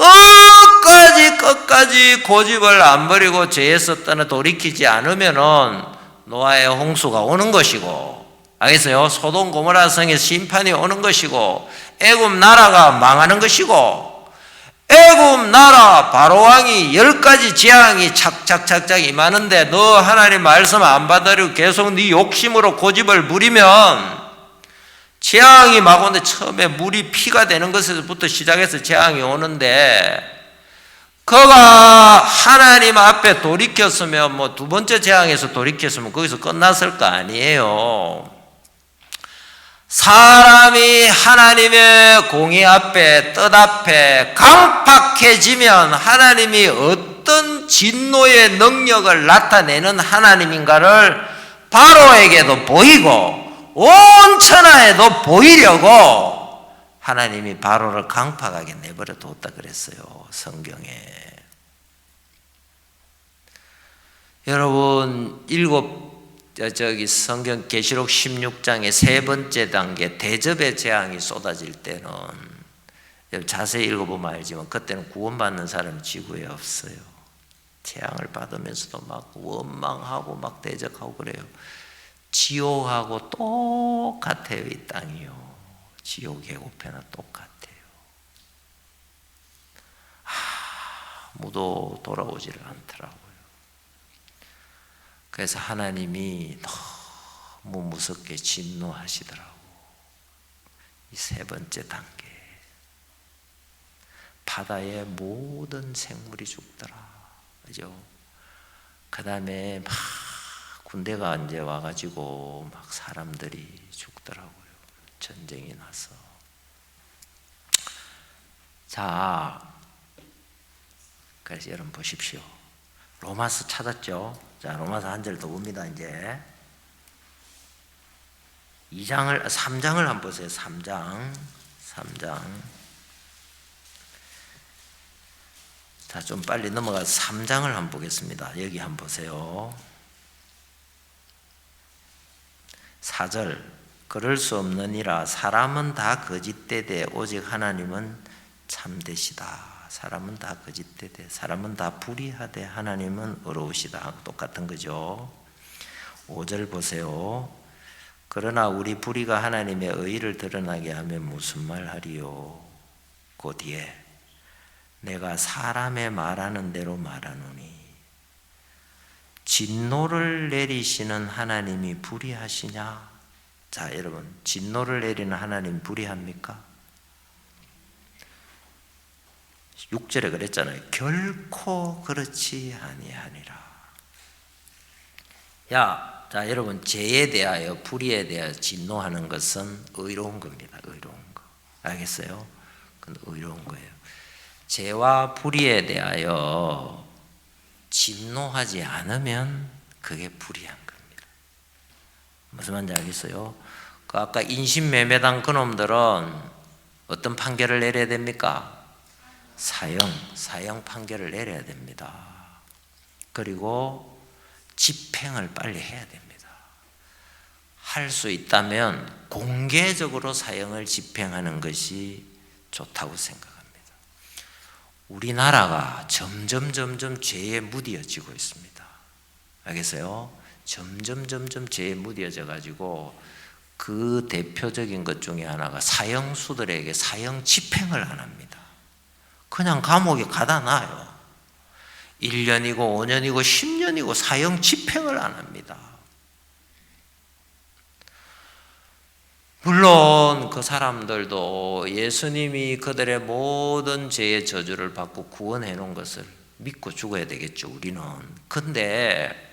끝까지 고집을 안 버리고 죄에서 떠나 돌이키지 않으면은 노아의 홍수가 오는 것이고, 알겠어요? 소돔 고모라 성에 심판이 오는 것이고, 애굽 나라가 망하는 것이고, 애굽 나라 바로왕이 10가지 재앙이 착착착착 임하는데 너 하나님 말씀 안 받으려고 계속 네 욕심으로 고집을 부리면 재앙이 막 오는데, 처음에 물이 피가 되는 것에서부터 시작해서 재앙이 오는데, 그가 하나님 앞에 돌이켰으면 뭐 두 번째 재앙에서 돌이켰으면 거기서 끝났을 거 아니에요. 사람이 하나님의 공의 앞에, 뜻 앞에 강팍해지면 하나님이 어떤 진노의 능력을 나타내는 하나님인가를 바로에게도 보이고 온 천하에도 보이려고 하나님이 바로를 강팍하게 내버려 뒀다 그랬어요, 성경에. 여러분, 성경 계시록 16장의 세 번째 단계 대접의 재앙이 쏟아질 때는 자세히 읽어보면 알지만 그때는 구원받는 사람이 지구에 없어요. 재앙을 받으면서도 막 원망하고 막 대적하고 그래요. 지옥하고 똑같아요, 이 땅이요. 지옥 예고편과 똑같아요. 아무도 돌아오지를 않더라고요. 그래서 하나님이 너무 무섭게 진노하시더라고. 이 세 번째 단계, 바다의 모든 생물이 죽더라, 그죠? 그 다음에 막 군대가 이제 와가지고 막 사람들이 죽더라고요. 전쟁이 나서. 자, 그래서 여러분 보십시오. 로마서 찾았죠? 자, 로마서 한 절 더 봅니다, 이제. 3장을 한번 보세요. 3장. 자, 좀 빨리 넘어가서 3장을 한번 보겠습니다. 여기 한번 보세요. 4절. 그럴 수 없느니라. 사람은 다 거짓되되 오직 하나님은 참되시다. 사람은 다 거짓되되, 사람은 다 불의하되 하나님은 의로우시다. 똑같은 거죠. 5절 보세요. 그러나 우리 불의가 하나님의 의를 드러나게 하면 무슨 말 하리요? 그 뒤에 내가 사람의 말하는 대로 말하노니 진노를 내리시는 하나님이 불의하시냐? 자, 여러분, 진노를 내리는 하나님 불의합니까? 6절에 그랬잖아요. 결코 그렇지 아니하니라. 자, 여러분, 죄에 대하여, 불의에 대하여 진노하는 것은 의로운 겁니다. 의로운 거. 알겠어요? 그건 의로운 거예요. 죄와 불의에 대하여 진노하지 않으면 그게 불의한 겁니다. 무슨 말인지 알겠어요? 그 아까 인신매매당 그놈들은 어떤 판결을 내려야 됩니까? 사형 판결을 내려야 됩니다. 그리고 집행을 빨리 해야 됩니다. 할 수 있다면 공개적으로 사형을 집행하는 것이 좋다고 생각합니다. 우리나라가 점점 죄에 무디어지고 있습니다. 알겠어요? 점점 죄에 무디어져 가지고 그 대표적인 것 중에 하나가 사형수들에게 사형 집행을 안 합니다. 그냥 감옥에 가다 놔요. 1년이고 5년이고 10년이고 사형 집행을 안 합니다. 물론 그 사람들도 예수님이 그들의 모든 죄의 저주를 받고 구원해 놓은 것을 믿고 죽어야 되겠죠, 우리는. 근데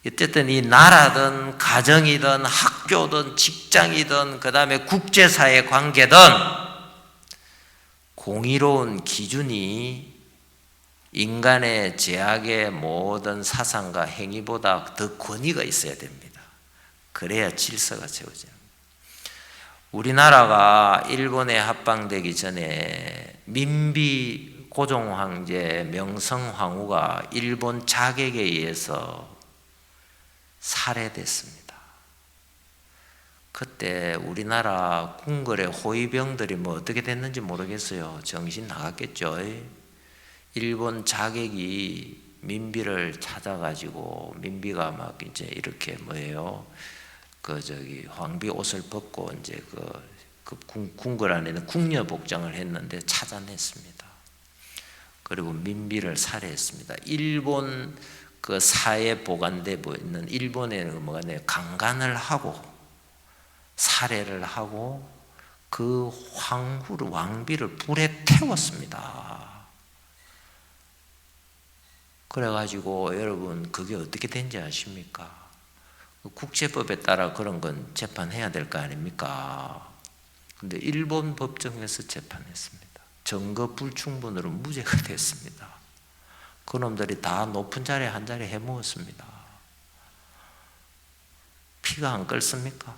어쨌든 이 나라든 가정이든 학교든 직장이든 그 다음에 국제사회 관계든 공의로운 기준이 인간의 제약의 모든 사상과 행위보다 더 권위가 있어야 됩니다. 그래야 질서가 세워져요. 우리나라가 일본에 합방되기 전에 민비 고종 황제 명성 황후가 일본 자객에 의해서 살해됐습니다. 그때 우리나라 궁궐의 호위병들이 뭐 어떻게 됐는지 모르겠어요. 정신 나갔겠죠. 일본 자객이 민비를 찾아가지고 민비가 막 이제 이렇게 뭐예요? 황비 옷을 벗고 이제 궁궐 안에는 궁녀 복장을 했는데 찾아냈습니다. 그리고 민비를 살해했습니다. 일본 그 사회 보관돼 있는 일본에는 뭐가 강간을 하고 살해를 하고 그 왕비를 불에 태웠습니다. 그래가지고 여러분 그게 어떻게 된지 아십니까? 국제법에 따라 그런 건 재판해야 될 거 아닙니까? 근데 일본 법정에서 재판했습니다. 증거 불충분으로 무죄가 됐습니다. 그놈들이 다 높은 자리에 한 자리 해먹었습니다. 피가 안 끓습니까?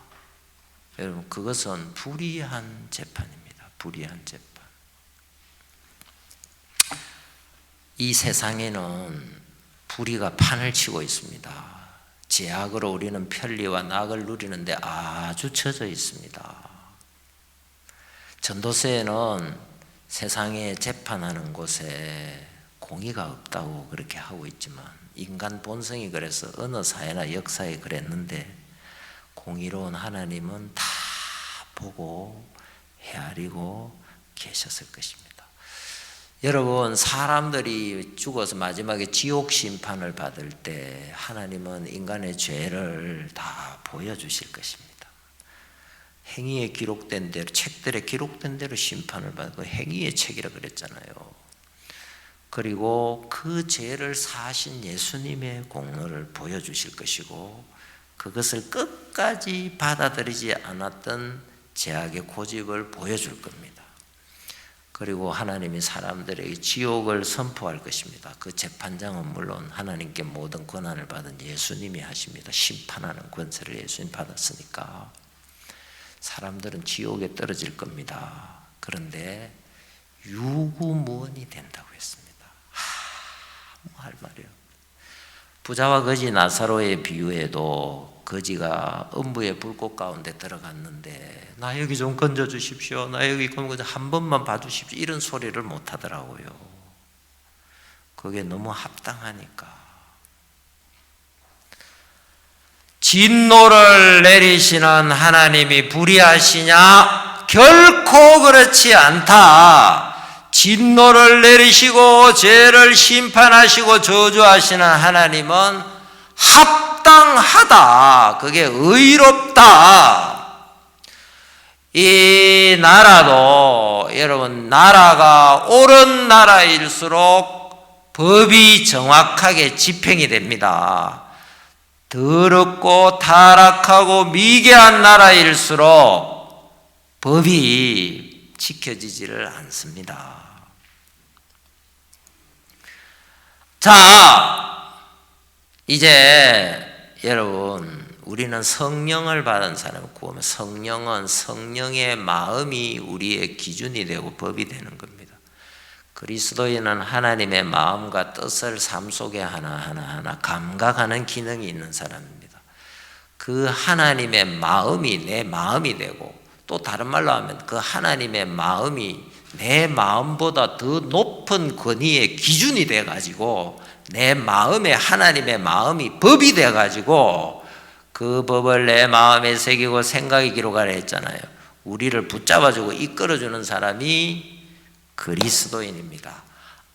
여러분 그것은 불의한 재판입니다. 불의한 재판. 이 세상에는 불의가 판을 치고 있습니다. 제약으로 우리는 편리와 낙을 누리는데 아주 젖어 있습니다. 전도서에는 세상에 재판하는 곳에 공의가 없다고 그렇게 하고 있지만 인간 본성이 그래서 어느 사회나 역사에 그랬는데 공의로운 하나님은 다 보고 헤아리고 계셨을 것입니다. 여러분 사람들이 죽어서 마지막에 지옥 심판을 받을 때 하나님은 인간의 죄를 다 보여주실 것입니다. 행위에 기록된 대로 책들에 기록된 대로 심판을 받고 행위의 책이라 그랬잖아요. 그리고 그 죄를 사신 예수님의 공로를 보여주실 것이고 그것을 끝까지 받아들이지 않았던 죄악의 고집을 보여줄 겁니다. 그리고 하나님이 사람들에게 지옥을 선포할 것입니다. 그 재판장은 물론 하나님께 모든 권한을 받은 예수님이 하십니다. 심판하는 권세를 예수님 받았으니까 사람들은 지옥에 떨어질 겁니다. 그런데 유구무원이 된다고 했습니다. 뭐 할 말이에요. 부자와 거지 나사로의 비유에도 거지가 음부의 불꽃 가운데 들어갔는데 나 여기 좀 건져 주십시오. 나 여기 한 번만 봐주십시오. 이런 소리를 못 하더라고요. 그게 너무 합당하니까. 진노를 내리시는 하나님이 불의하시냐? 결코 그렇지 않다. 진노를 내리시고 죄를 심판하시고 저주하시는 하나님은 합당하다. 그게 의롭다. 이 나라도 여러분 나라가 옳은 나라일수록 법이 정확하게 집행이 됩니다. 더럽고 타락하고 미개한 나라일수록 법이 지켜지지를 않습니다. 자, 이제 여러분 우리는 성령을 받은 사람을 구하면 성령은 성령의 마음이 우리의 기준이 되고 법이 되는 겁니다. 그리스도인은 하나님의 마음과 뜻을 삶 속에 하나하나 감각하는 기능이 있는 사람입니다. 그 하나님의 마음이 내 마음이 되고 또 다른 말로 하면 그 하나님의 마음이 내 마음보다 더 높은 권위의 기준이 돼가지고 내 마음에 하나님의 마음이 법이 돼가지고 그 법을 내 마음에 새기고 생각에 기록하라 했잖아요. 우리를 붙잡아주고 이끌어주는 사람이 그리스도인입니다.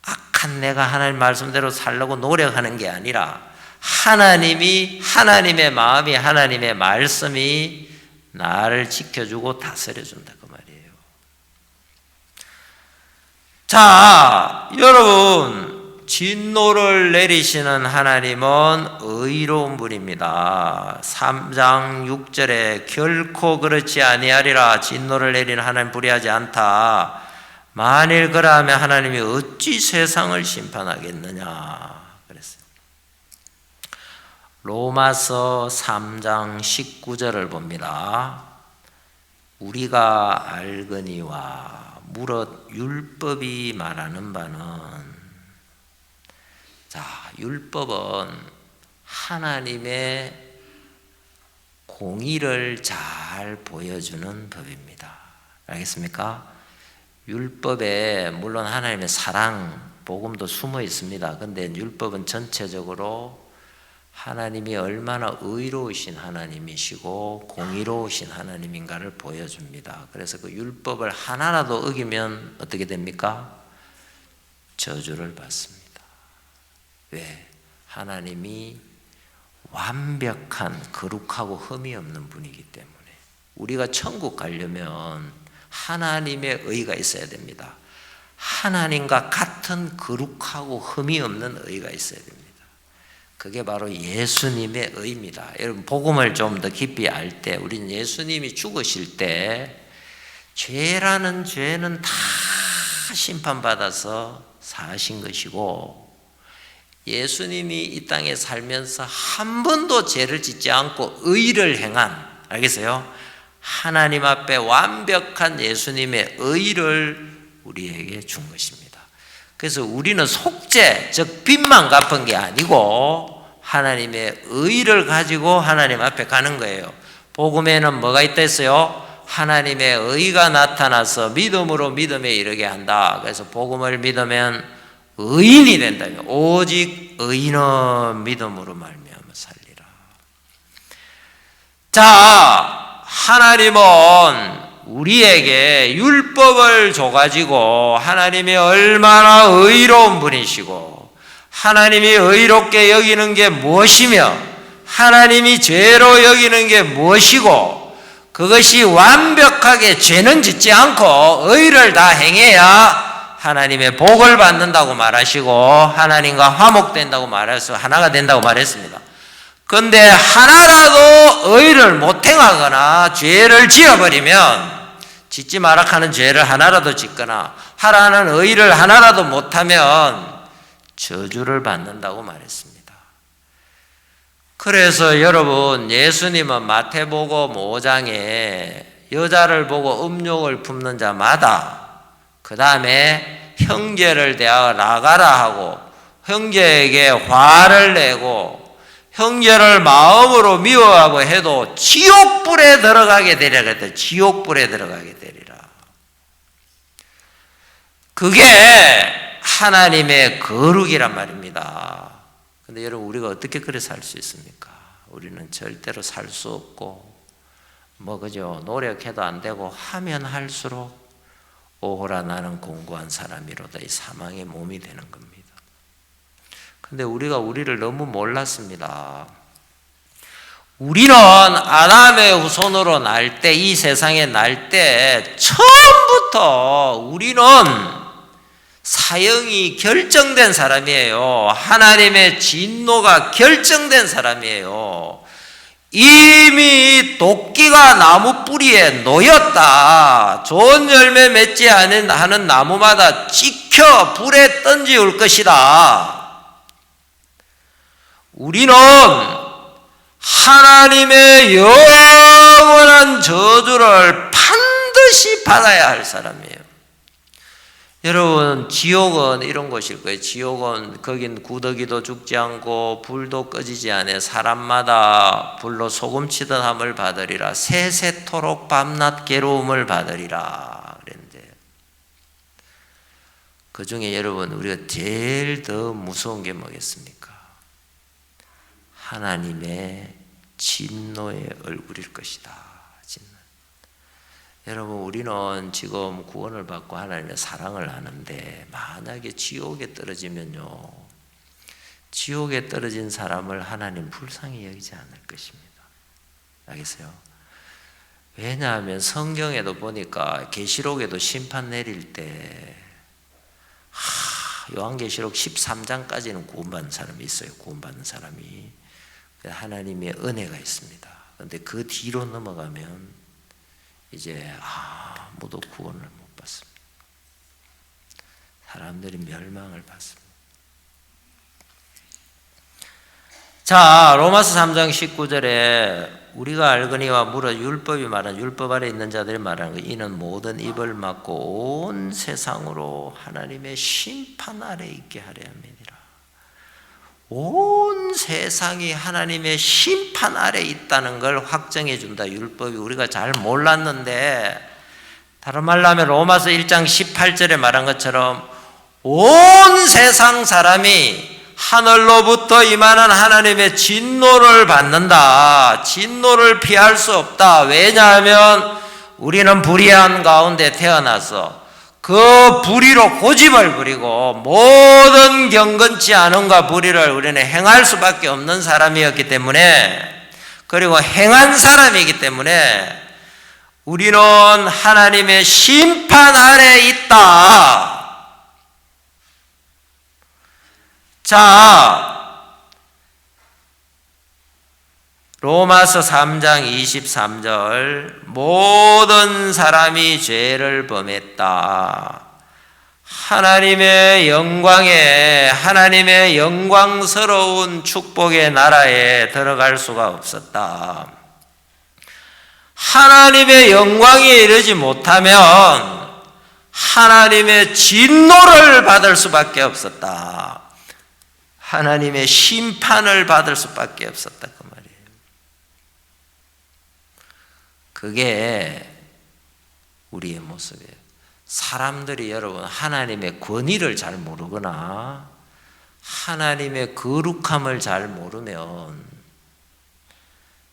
악한 내가 하나님 말씀대로 살려고 노력하는 게 아니라 하나님이 하나님의 마음이 하나님의 말씀이 나를 지켜주고 다스려준다 그 말이에요. 자, 여러분 진노를 내리시는 하나님은 의로운 분입니다. 3장 6절에 결코 그렇지 아니하리라. 진노를 내리는 하나님 불의하지 않다. 만일 그러하면 하나님이 어찌 세상을 심판하겠느냐 그랬어요. 로마서 3장 19절을 봅니다. 우리가 알거니와 무릇 율법이 말하는 바는, 자, 율법은 하나님의 공의를 잘 보여주는 법입니다. 알겠습니까? 율법에 물론 하나님의 사랑, 복음도 숨어 있습니다. 근데 율법은 전체적으로 하나님이 얼마나 의로우신 하나님이시고 공의로우신 하나님인가를 보여줍니다. 그래서 그 율법을 하나라도 어기면 어떻게 됩니까? 저주를 받습니다. 왜? 하나님이 완벽한 거룩하고 흠이 없는 분이기 때문에. 우리가 천국 가려면 하나님의 의가 있어야 됩니다. 하나님과 같은 거룩하고 흠이 없는 의가 있어야 됩니다. 그게 바로 예수님의 의입니다. 여러분 복음을 좀 더 깊이 알 때 우리는 예수님이 죽으실 때 죄라는 죄는 다 심판받아서 사신 것이고, 예수님이 이 땅에 살면서 한 번도 죄를 짓지 않고 의를 행한, 알겠어요? 하나님 앞에 완벽한 예수님의 의를 우리에게 준 것입니다. 그래서 우리는 속죄, 즉 빚만 갚은 게 아니고 하나님의 의를 가지고 하나님 앞에 가는 거예요. 복음에는 뭐가 있다 했어요? 하나님의 의가 나타나서 믿음으로 믿음에 이르게 한다. 그래서 복음을 믿으면 의인이 된다. 오직 의인은 믿음으로 말미암아 살리라. 자, 하나님은 우리에게 율법을 줘가지고 하나님이 얼마나 의로운 분이시고 하나님이 의롭게 여기는 게 무엇이며 하나님이 죄로 여기는 게 무엇이고, 그것이 완벽하게 죄는 짓지 않고 의를 다 행해야 하나님의 복을 받는다고 말하시고 하나님과 화목된다고 말해서 하나가 된다고 말했습니다. 그런데 하나라도 의를 못 행하거나 죄를 지어버리면, 짓지 마라 하는 죄를 하나라도 짓거나 하라는 의를 하나라도 못하면 저주를 받는다고 말했습니다. 그래서 여러분, 예수님은 마태복음 5장에 여자를 보고 음욕을 품는 자마다 그 다음에 형제를 대하여 나가라 하고 형제에게 화를 내고 형제를 마음으로 미워하고 해도 지옥불에 들어가게 되리라 그랬다. 지옥불에 들어가게 되리라. 그게 하나님의 거룩이란 말입니다. 근데 여러분, 우리가 어떻게 그래 살 수 있습니까? 우리는 절대로 살 수 없고, 그죠? 노력해도 안 되고 하면 할수록 오호라 나는 공고한 사람이로다 이 사망의 몸이 되는 겁니다. 근데 우리가 우리를 너무 몰랐습니다. 우리는 아담의 후손으로 날 때, 이 세상에 날 때 처음부터 우리는 사형이 결정된 사람이에요. 하나님의 진노가 결정된 사람이에요. 이미 도끼가 나무 뿌리에 놓였다. 좋은 열매 맺지 않은 나무마다 찍혀 불에 던지울 것이다. 우리는 하나님의 영원한 저주를 반드시 받아야 할 사람이에요. 여러분, 지옥은 이런 곳일 거예요. 지옥은 거긴 구더기도 죽지 않고 불도 꺼지지 않아 사람마다 불로 소금치듯 함을 받으리라. 세세토록 밤낮 괴로움을 받으리라 그랬는데, 그 중에 여러분, 우리가 제일 더 무서운 게 뭐겠습니까? 하나님의 진노의 얼굴일 것이다. 진노. 여러분, 우리는 지금 구원을 받고 하나님의 사랑을 하는데 만약에 지옥에 떨어지면요, 지옥에 떨어진 사람을 하나님 불쌍히 여기지 않을 것입니다. 알겠어요? 왜냐하면 성경에도 보니까 계시록에도 심판 내릴 때 요한계시록 13장까지는 구원받는 사람이 있어요. 구원받는 사람이 하나님의 은혜가 있습니다. 그런데 그 뒤로 넘어가면 이제 아무도 구원을 못 받습니다. 사람들이 멸망을 받습니다. 자, 로마서 3장 19절에 우리가 알거니와 물어 율법이 말한 율법 아래 있는 자들이 말하는 것, 이는 모든 입을 막고 온 세상으로 하나님의 심판 아래 있게 하려 함이니라. 온 세상이 하나님의 심판 아래 있다는 걸 확정해 준다. 율법이 우리가 잘 몰랐는데, 다른 말로 하면 로마서 1장 18절에 말한 것처럼 온 세상 사람이 하늘로부터 임하는 하나님의 진노를 받는다. 진노를 피할 수 없다. 왜냐하면 우리는 불의한 가운데 태어나서 그 불의로 고집을 부리고 모든 경건치 않음과 불의를 우리는 행할 수밖에 없는 사람이었기 때문에, 그리고 행한 사람이기 때문에 우리는 하나님의 심판 아래 있다. 자, 로마서 3장 23절, 모든 사람이 죄를 범했다. 하나님의 영광스러운 축복의 나라에 들어갈 수가 없었다. 하나님의 영광에 이르지 못하면 하나님의 진노를 받을 수밖에 없었다. 하나님의 심판을 받을 수밖에 없었다, 그 말이에요. 그게 우리의 모습이에요. 사람들이 여러분 하나님의 권위를 잘 모르거나 하나님의 거룩함을 잘 모르면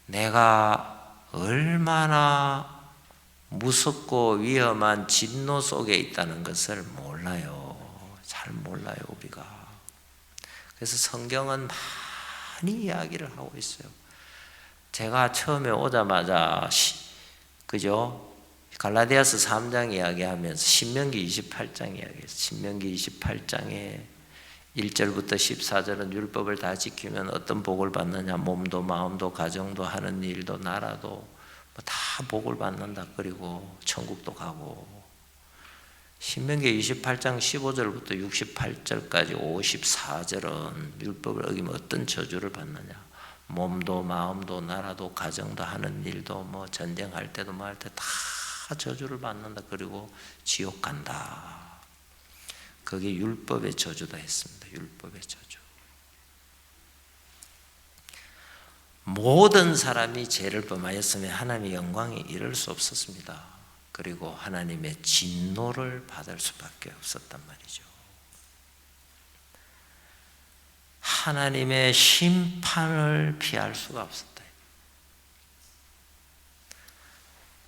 내가 얼마나 무섭고 위험한 진노 속에 있다는 것을 몰라요. 잘 몰라요, 우리가. 그래서 성경은 많이 이야기를 하고 있어요. 제가 처음에 오자마자 그죠? 갈라디아서 3장 이야기하면서 신명기 28장 이야기했어요. 신명기 28장에 1절부터 14절은 율법을 다 지키면 어떤 복을 받느냐, 몸도 마음도 가정도 하는 일도 나라도 다 복을 받는다. 그리고 천국도 가고. 신명기 28장 15절부터 68절까지 54절은 율법을 어기면 어떤 저주를 받느냐, 몸도 마음도 나라도 가정도 하는 일도 뭐 전쟁할 때도 뭐 할 때 다 저주를 받는다. 그리고 지옥 간다. 그게 율법의 저주다 했습니다. 율법의 저주. 모든 사람이 죄를 범하였으면 하나님의 영광에 이를 수 없었습니다. 그리고 하나님의 진노를 받을 수밖에 없었단 말이죠. 하나님의 심판을 피할 수가 없었다.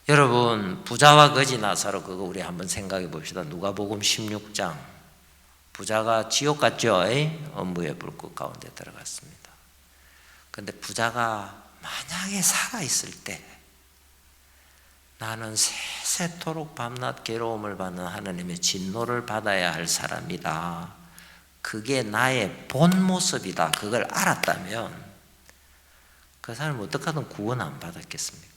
여러분, 부자와 거지 나사로 그거 우리 한번 생각해 봅시다. 누가복음 16장. 부자가 지옥 갔죠. 엄부의 불꽃 가운데 들어갔습니다. 그런데 부자가 만약에 살아있을 때 나는 세세토록 밤낮 괴로움을 받는 하나님의 진노를 받아야 할 사람이다. 그게 나의 본 모습이다. 그걸 알았다면 그 사람은 어떻게 하든 구원 안 받았겠습니까?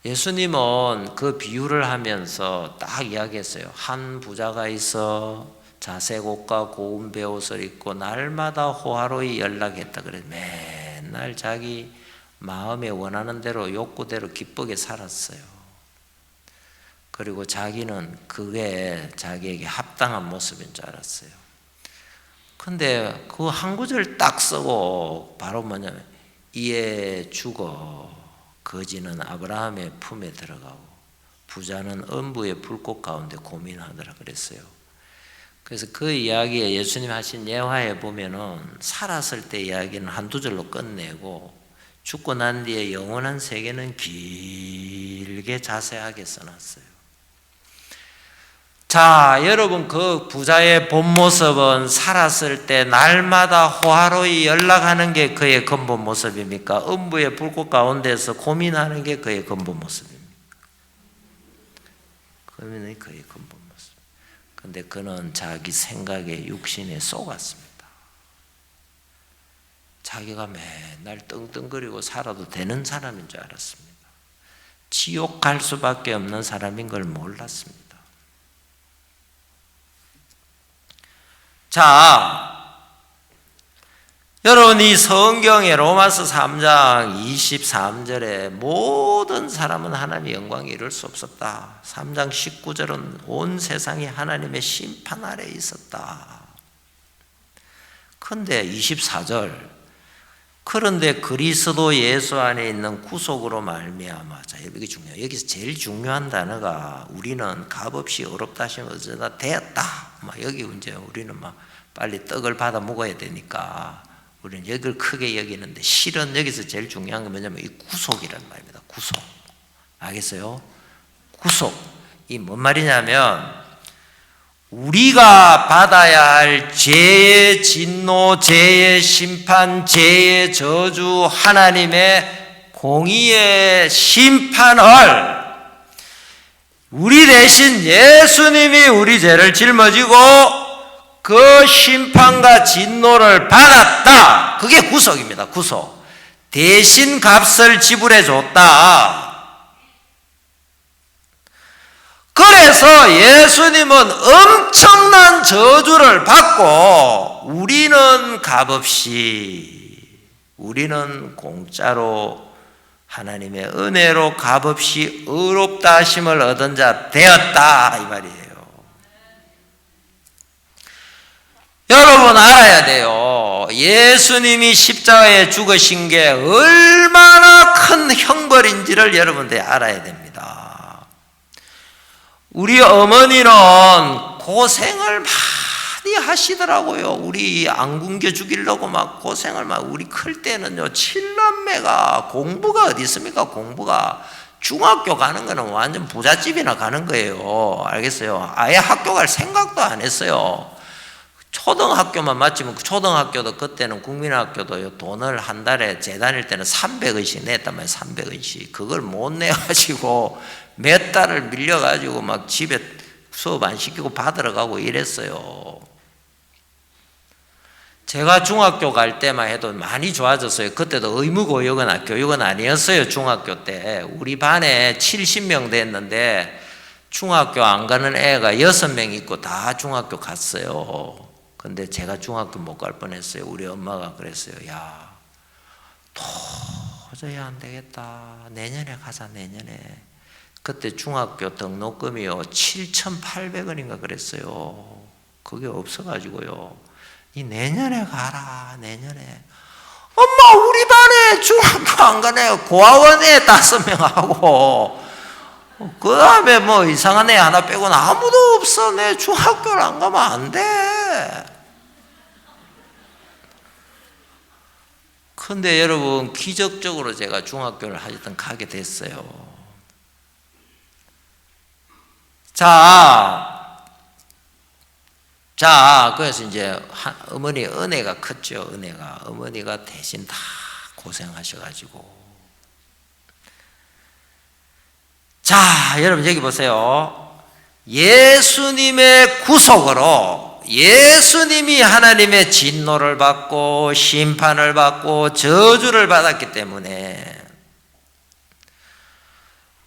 예수님은 그 비유를 하면서 딱 이야기했어요. 한 부자가 있어 자색 옷과 고운 베옷을 입고 날마다 호화로이 연락했다. 그래 맨날 자기 마음에 원하는 대로 욕구대로 기쁘게 살았어요. 그리고 자기는 그게 자기에게 합당한 모습인 줄 알았어요. 근데 그 한 구절 딱 쓰고 바로 뭐냐면 이에 죽어 거지는 아브라함의 품에 들어가고 부자는 음부의 불꽃 가운데 고민하더라 그랬어요. 그래서 그 이야기에 예수님 하신 예화에 보면은 살았을 때 이야기는 한두 절로 끝내고 죽고 난 뒤에 영원한 세계는 길게 자세하게 써놨어요. 자, 여러분 그 부자의 본 모습은 살았을 때 날마다 호화로이 연락하는 게 그의 근본 모습입니까? 음부의 불꽃 가운데서 고민하는 게 그의 근본 모습입니까? 그러면 그의 근본 모습. 근데 그는 자기 생각에 육신에 속았습니다. 자기가 맨날 떵떵거리고 살아도 되는 사람인 줄 알았습니다. 지옥 갈 수밖에 없는 사람인 걸 몰랐습니다. 자, 여러분 이 성경의 로마서 3장 23절에 모든 사람은 하나님의 영광에 이를 수 없었다. 3장 19절은 온 세상이 하나님의 심판 아래 있었다. 근데 24절, 그런데 그리스도 예수 안에 있는 구속으로 말미암아. 자, 이게 중요해요. 여기서 제일 중요한 단어가 우리는 값없이 어렵다 하시면 어쩌다 되었다. 막 여기 이제 우리는 막 빨리 떡을 받아 먹어야 되니까 우리는 여기를 크게 여기는데, 실은 여기서 제일 중요한 건 뭐냐면 이 구속이라는 말입니다. 구속. 알겠어요? 구속. 이 뭔 말이냐면 우리가 받아야 할 죄의 진노, 죄의 심판, 죄의 저주, 하나님의 공의의 심판을 우리 대신 예수님이 우리 죄를 짊어지고 그 심판과 진노를 받았다. 그게 구속입니다. 구속. 대신 값을 지불해 줬다. 그래서 예수님은 엄청난 저주를 받고 우리는 값없이, 우리는 공짜로 하나님의 은혜로 값없이 의롭다 하심을 얻은 자 되었다, 이 말이에요. 여러분 알아야 돼요. 예수님이 십자가에 죽으신 게 얼마나 큰 형벌인지를 여러분들이 알아야 됩니다. 우리 어머니는 고생을 많이 하시더라고요. 우리 안 굶겨 죽이려고 막 고생을 막, 우리 클 때는요, 7남매가 공부가 어디 있습니까? 공부가 중학교 가는 거는 완전 부잣집이나 가는 거예요. 알겠어요? 아예 학교 갈 생각도 안 했어요. 초등학교만 마치면, 초등학교도 그때는 국민학교도 돈을 한 달에 제 다닐 때는 300원씩 냈단 말이에요. 300원씩. 그걸 못 내가지고 몇 달을 밀려가지고 막 집에 수업 안 시키고 받으러 가고 이랬어요. 제가 중학교 갈 때만 해도 많이 좋아졌어요. 그때도 의무교육은 아니었어요. 중학교 때 우리 반에 70명 됐는데 중학교 안 가는 애가 6명 있고 다 중학교 갔어요. 근데 제가 중학교 못 갈 뻔했어요. 우리 엄마가 그랬어요. 야, 도저히 안 되겠다. 내년에 가자, 내년에. 그때 중학교 등록금이요 7,800원인가 그랬어요. 그게 없어가지고요. 이 내년에 가라, 내년에. 엄마, 우리 반에 중학교 안 가네요. 고아원 애 5명하고 그 다음에 뭐 이상한 애 하나 빼고는 아무도 없어. 내 중학교를 안 가면 안 돼. 근데 여러분, 기적적으로 제가 중학교를 하여튼 가게 됐어요. 자, 그래서 이제 어머니 은혜가 컸죠. 은혜가. 어머니가 대신 다 고생하셔가지고. 자, 여러분 여기 보세요. 예수님의 구속으로 예수님이 하나님의 진노를 받고 심판을 받고 저주를 받았기 때문에,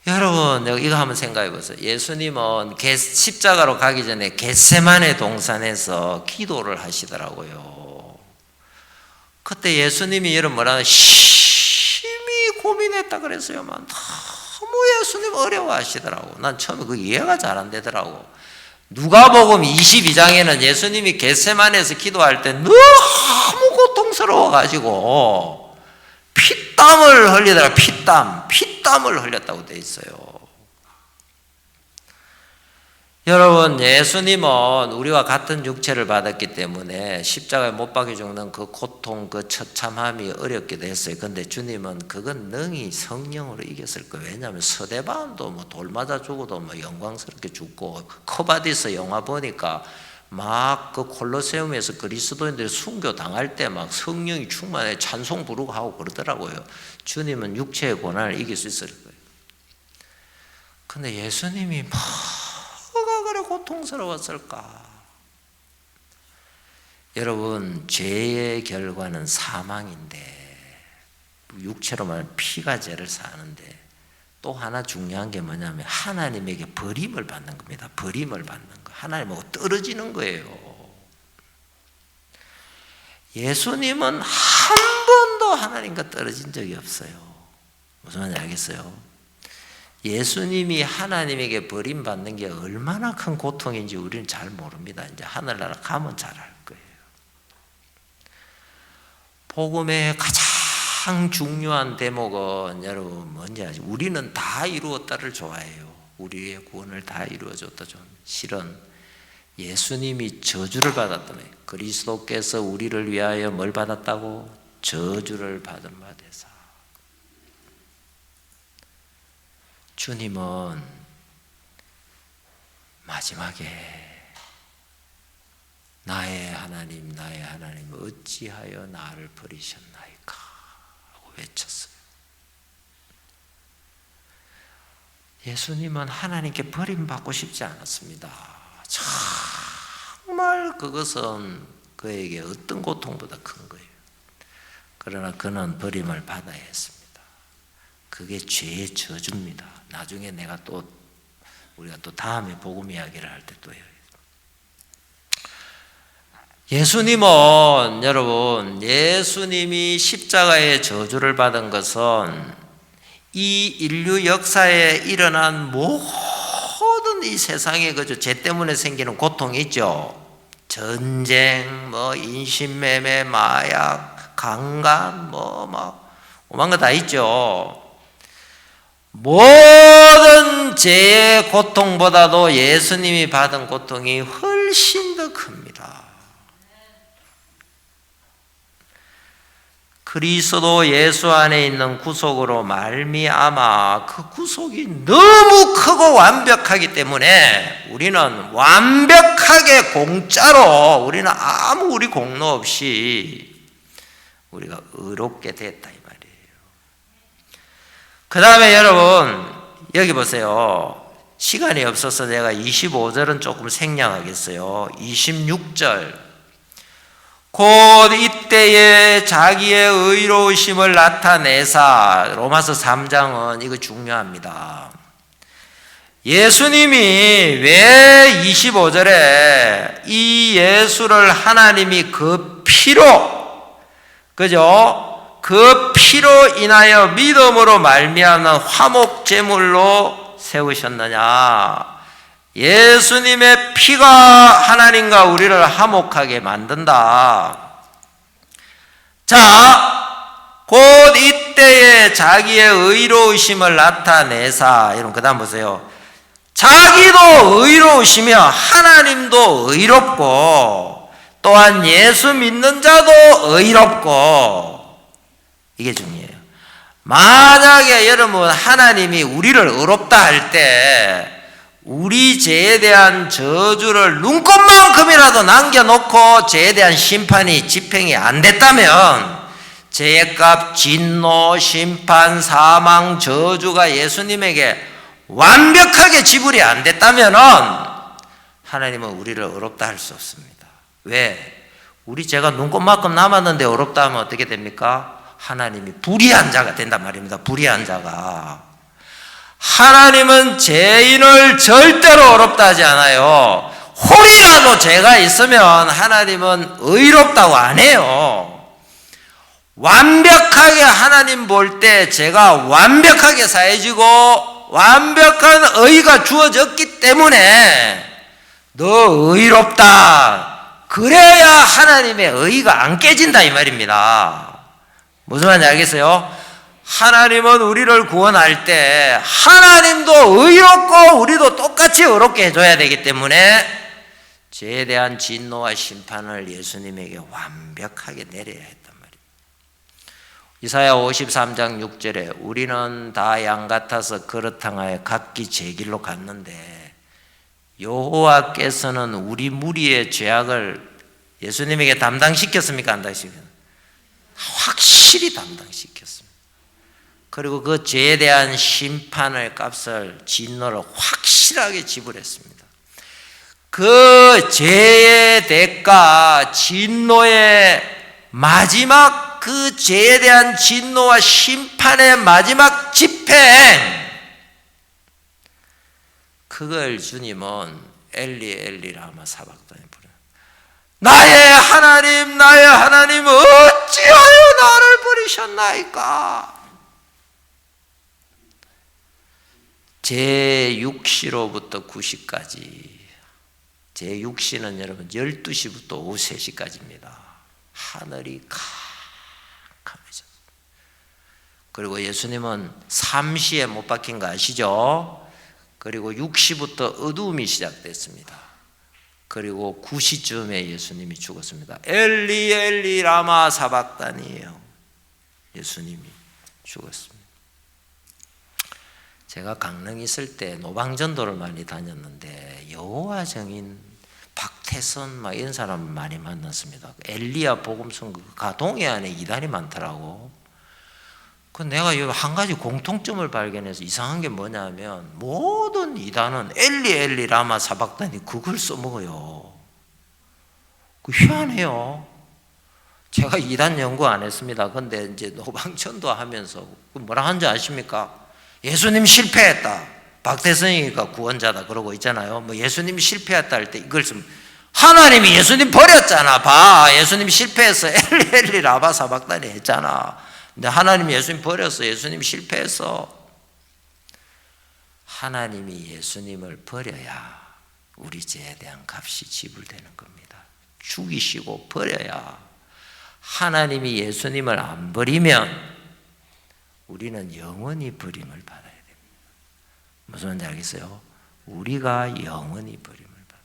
여러분 이거 한번 생각해 보세요. 예수님은 십자가로 가기 전에 겟세마네 동산에서 기도를 하시더라고요. 그때 예수님이 여러분 뭐라 심히 고민했다 그랬어요. 너무 예수님 어려워하시더라고. 난 처음에 그 이해가 잘 안 되더라고. 누가복음 22장에는 예수님이 겟세마네에서 기도할 때 너무 고통스러워가지고 피땀을 흘리다가 피땀을 흘렸다고 돼 있어요. 여러분, 예수님은 우리와 같은 육체를 받았기 때문에 십자가에 못 박혀 죽는 그 고통, 그 처참함이 어렵게 됐어요. 근데 주님은 그건 능히 성령으로 이겼을 거예요. 왜냐하면 서대반도 뭐 돌 맞아 죽어도 뭐 영광스럽게 죽고, 커바디스 영화 보니까 막 그 콜로세움에서 그리스도인들이 순교 당할 때 막 성령이 충만해 찬송 부르고 하고 그러더라고요. 주님은 육체의 고난을 이길 수 있을 거예요. 근데 예수님이 뭐가 그래 고통스러웠을까? 여러분, 죄의 결과는 사망인데, 육체로 말하면 피가 죄를 사는데, 또 하나 중요한 게 뭐냐면 하나님에게 버림을 받는 겁니다. 버림을 받는 거. 하나님하고 떨어지는 거예요. 예수님은 한 번도 하나님과 떨어진 적이 없어요. 무슨 말인지 알겠어요? 예수님이 하나님에게 버림받는 게 얼마나 큰 고통인지 우리는 잘 모릅니다. 이제 하늘나라 가면 잘 알 거예요. 복음의 가장 중요한 대목은 여러분 뭔지 아시죠? 우리는 다 이루었다를 좋아해요. 우리의 구원을 다 이루어줬다 좀. 실은 예수님이 저주를 받았다며. 그리스도께서 우리를 위하여 뭘 받았다고? 저주를 받은 바 되사. 주님은 마지막에 나의 하나님 어찌하여 나를 버리셨나이까 하고 외쳤어요. 예수님은 하나님께 버림받고 싶지 않았습니다. 정말 그것은 그에게 어떤 고통보다 큰 거예요. 그러나 그는 버림을 받아야 했습니다. 그게 죄의 저주입니다. 나중에 우리가 또 다음에 복음 이야기를 할 때 또 해요. 예수님은 여러분, 예수님이 십자가의 저주를 받은 것은 이 인류 역사에 일어난 모든 이 세상에 그저 죄 때문에 생기는 고통이 있죠. 전쟁, 인신매매, 마약, 강간, 오만 거 다 있죠. 모든 죄의 고통보다도 예수님이 받은 고통이 훨씬 더 큽니다. 그리스도 예수 안에 있는 구속으로 말미암아 그 구속이 너무 크고 완벽하기 때문에 우리는 완벽하게 공짜로 우리는 아무 우리 공로 없이 우리가 의롭게 됐다 이 말이에요. 그 다음에 여러분 여기 보세요. 시간이 없어서 내가 25절은 조금 생략하겠어요. 26절 곧 이때에 자기의 의로우심을 나타내사. 로마서 3장은 이거 중요합니다. 예수님이 왜 25절에 이 예수를 하나님이 그 피로, 그죠? 그 피로 인하여 믿음으로 말미암는 화목제물로 세우셨느냐? 예수님의 피가 하나님과 우리를 화목하게 만든다. 자, 곧 이때에 자기의 의로우심을 나타내사. 여러분 그 다음 보세요. 자기도 의로우시며 하나님도 의롭고 또한 예수 믿는 자도 의롭고. 이게 중요해요. 만약에 여러분 하나님이 우리를 의롭다 할 때 우리 죄에 대한 저주를 눈꽃만큼이라도 남겨놓고 죄에 대한 심판이 집행이 안 됐다면, 죄의 값, 진노, 심판, 사망, 저주가 예수님에게 완벽하게 지불이 안 됐다면 하나님은 우리를 의롭다 할 수 없습니다. 왜? 우리 죄가 눈꽃만큼 남았는데 의롭다 하면 어떻게 됩니까? 하나님이 불의한 자가 된단 말입니다. 불의한 자가. 하나님은 죄인을 절대로 의롭다 하지 않아요. 홀이라도 죄가 있으면 하나님은 의롭다고 안 해요. 완벽하게 하나님 볼 때 죄가 완벽하게 사해지고 완벽한 의가 주어졌기 때문에 너 의롭다. 그래야 하나님의 의가 안 깨진다 이 말입니다. 무슨 말인지 알겠어요? 하나님은 우리를 구원할 때 하나님도 의롭고 우리도 똑같이 의롭게 해줘야 되기 때문에 죄에 대한 진노와 심판을 예수님에게 완벽하게 내려야 했단 말이에요. 이사야 53장 6절에 우리는 다 양 같아서 그릇탕하여 각기 제 길로 갔는데 여호와께서는 우리 무리의 죄악을 예수님에게 담당시켰습니까? 안 담당시켰습니까? 확실히 담당시켰습니다. 그리고 그 죄에 대한 심판의 값을, 진노를 확실하게 지불했습니다. 그 죄의 대가, 진노의 마지막, 그 죄에 대한 진노와 심판의 마지막 집행, 그걸 주님은 엘리 엘리 라마 사박단에 부르는 나의 하나님 어찌하여 나를 버리셨나이까. 제6시로부터 9시까지, 제6시는 여러분 12시부터 오후 3시까지입니다. 하늘이 캄캄해졌어요. 그리고 예수님은 3시에 못 박힌 거 아시죠? 그리고 6시부터 어두움이 시작됐습니다. 그리고 9시쯤에 예수님이 죽었습니다. 엘리 엘리 라마 사박다니예요. 예수님이 죽었습니다. 제가 강릉 있을 때 노방전도를 많이 다녔는데 여호와 증인 박태선 막 이런 사람 많이 만났습니다. 엘리야 복음성 가동에 안에 이단이 많더라고. 그 내가 한 가지 공통점을 발견해서 이상한 게 뭐냐면 모든 이단은 엘리 엘리 라마 사박다니 그걸 써먹어요. 그 희한해요. 제가 이단 연구 안 했습니다. 근데 이제 노방전도 하면서 뭐라 하는지 아십니까? 예수님 실패했다. 박태성이가 구원자다 그러고 있잖아요. 뭐 예수님 실패했다 할 때 이걸 쓰면 하나님이 예수님 버렸잖아. 봐, 예수님 실패해서 엘리 엘리 라마 사박다니 했잖아. 근데 하나님이 예수님 버렸어. 예수님 실패했어. 하나님이 예수님을 버려야 우리 죄에 대한 값이 지불되는 겁니다. 죽이시고 버려야. 하나님이 예수님을 안 버리면 우리는 영원히 버림을 받아야 됩니다. 무슨 말인지 알겠어요? 우리가 영원히 버림을 받아요.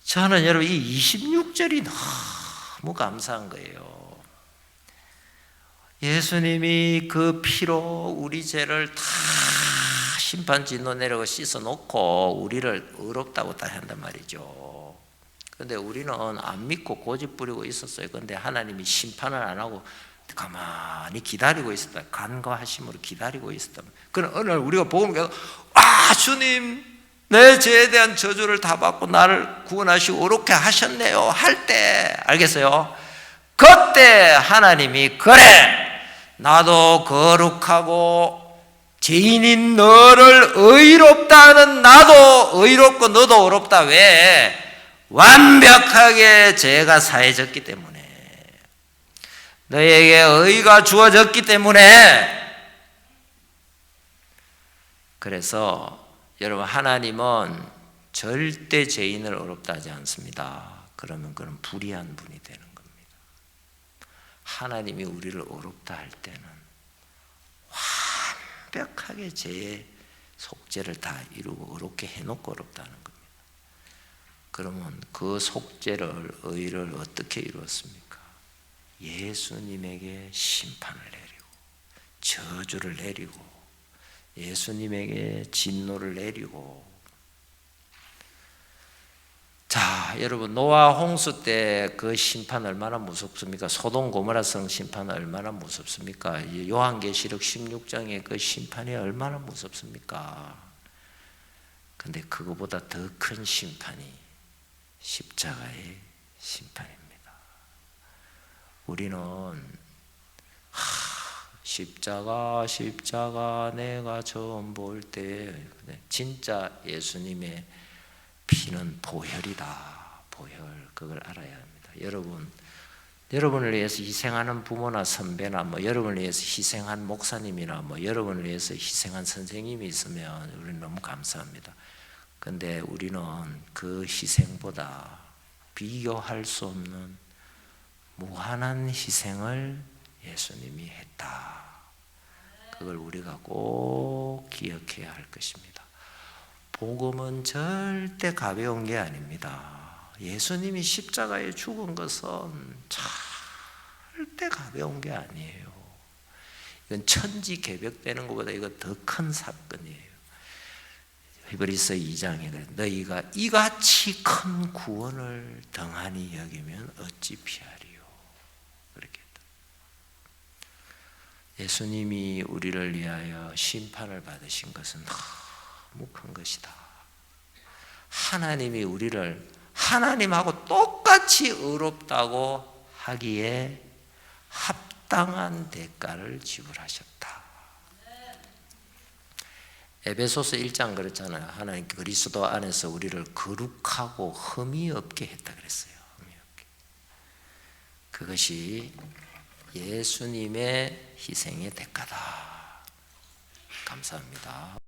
저는 여러분 이 26절이 너무 감사한 거예요. 예수님이 그 피로 우리 죄를 다 심판진노 내려고 씻어놓고 우리를 의롭다고 다 한단 말이죠. 그런데 우리는 안 믿고 고집 부리고 있었어요. 그런데 하나님이 심판을 안 하고 가만히 기다리고 있었다. 간과하심으로 기다리고 있었다. 그럼 어느 날 우리가 복음을 주님 내 죄에 대한 저주를 다 받고 나를 구원하시고 이렇게 하셨네요 할 때 알겠어요? 그때 하나님이 그래 나도 거룩하고 죄인인 너를 의롭다 하는 나도 의롭고 너도 의롭다. 왜? 완벽하게 죄가 사해졌기 때문에 너에게 의가 주어졌기 때문에. 그래서 여러분 하나님은 절대 죄인을 의롭다 하지 않습니다. 그러면 그는 불의한 분이 되는 겁니다. 하나님이 우리를 의롭다 할 때는 완벽하게 죄의 속죄를 다 이루고 의롭게 해놓고 의롭다는 겁니다. 그러면 그 속죄를 의를 어떻게 이루었습니까? 예수님에게 심판을 내리고 저주를 내리고 예수님에게 진노를 내리고. 자, 여러분 노아 홍수 때 그 심판 얼마나 무섭습니까? 소돔 고모라 성 심판 얼마나 무섭습니까? 요한계시록 16장의 그 심판이 얼마나 무섭습니까? 근데 그거보다 더 큰 심판이 십자가의 심판입니다. 우리는 십자가 내가 처음 볼 때 진짜 예수님의 피는 보혈이다. 보혈. 그걸 알아야 합니다. 여러분을 위해서 희생하는 부모나 선배나 여러분을 위해서 희생한 목사님이나 여러분을 위해서 희생한 선생님이 있으면 우리는 너무 감사합니다. 그런데 우리는 그 희생보다 비교할 수 없는 무한한 희생을 예수님이 했다. 그걸 우리가 꼭 기억해야 할 것입니다. 복음은 절대 가벼운 게 아닙니다. 예수님이 십자가에 죽은 것은 절대 가벼운 게 아니에요. 이건 천지개벽되는 것보다 이거 더 큰 사건이에요. 히브리서 2장에 너희가 이같이 큰 구원을 등한히 여기면 어찌 피하리요. 그렇게 했다. 예수님이 우리를 위하여 심판을 받으신 것은 너무 큰 것이다. 하나님이 우리를 하나님하고 똑같이 의롭다고 하기에 합당한 대가를 지불하셨다. 에베소서 1장 그랬잖아요. 하나님 그리스도 안에서 우리를 거룩하고 흠이 없게 했다 그랬어요. 흠이 없게. 그것이 예수님의 희생의 대가다. 감사합니다.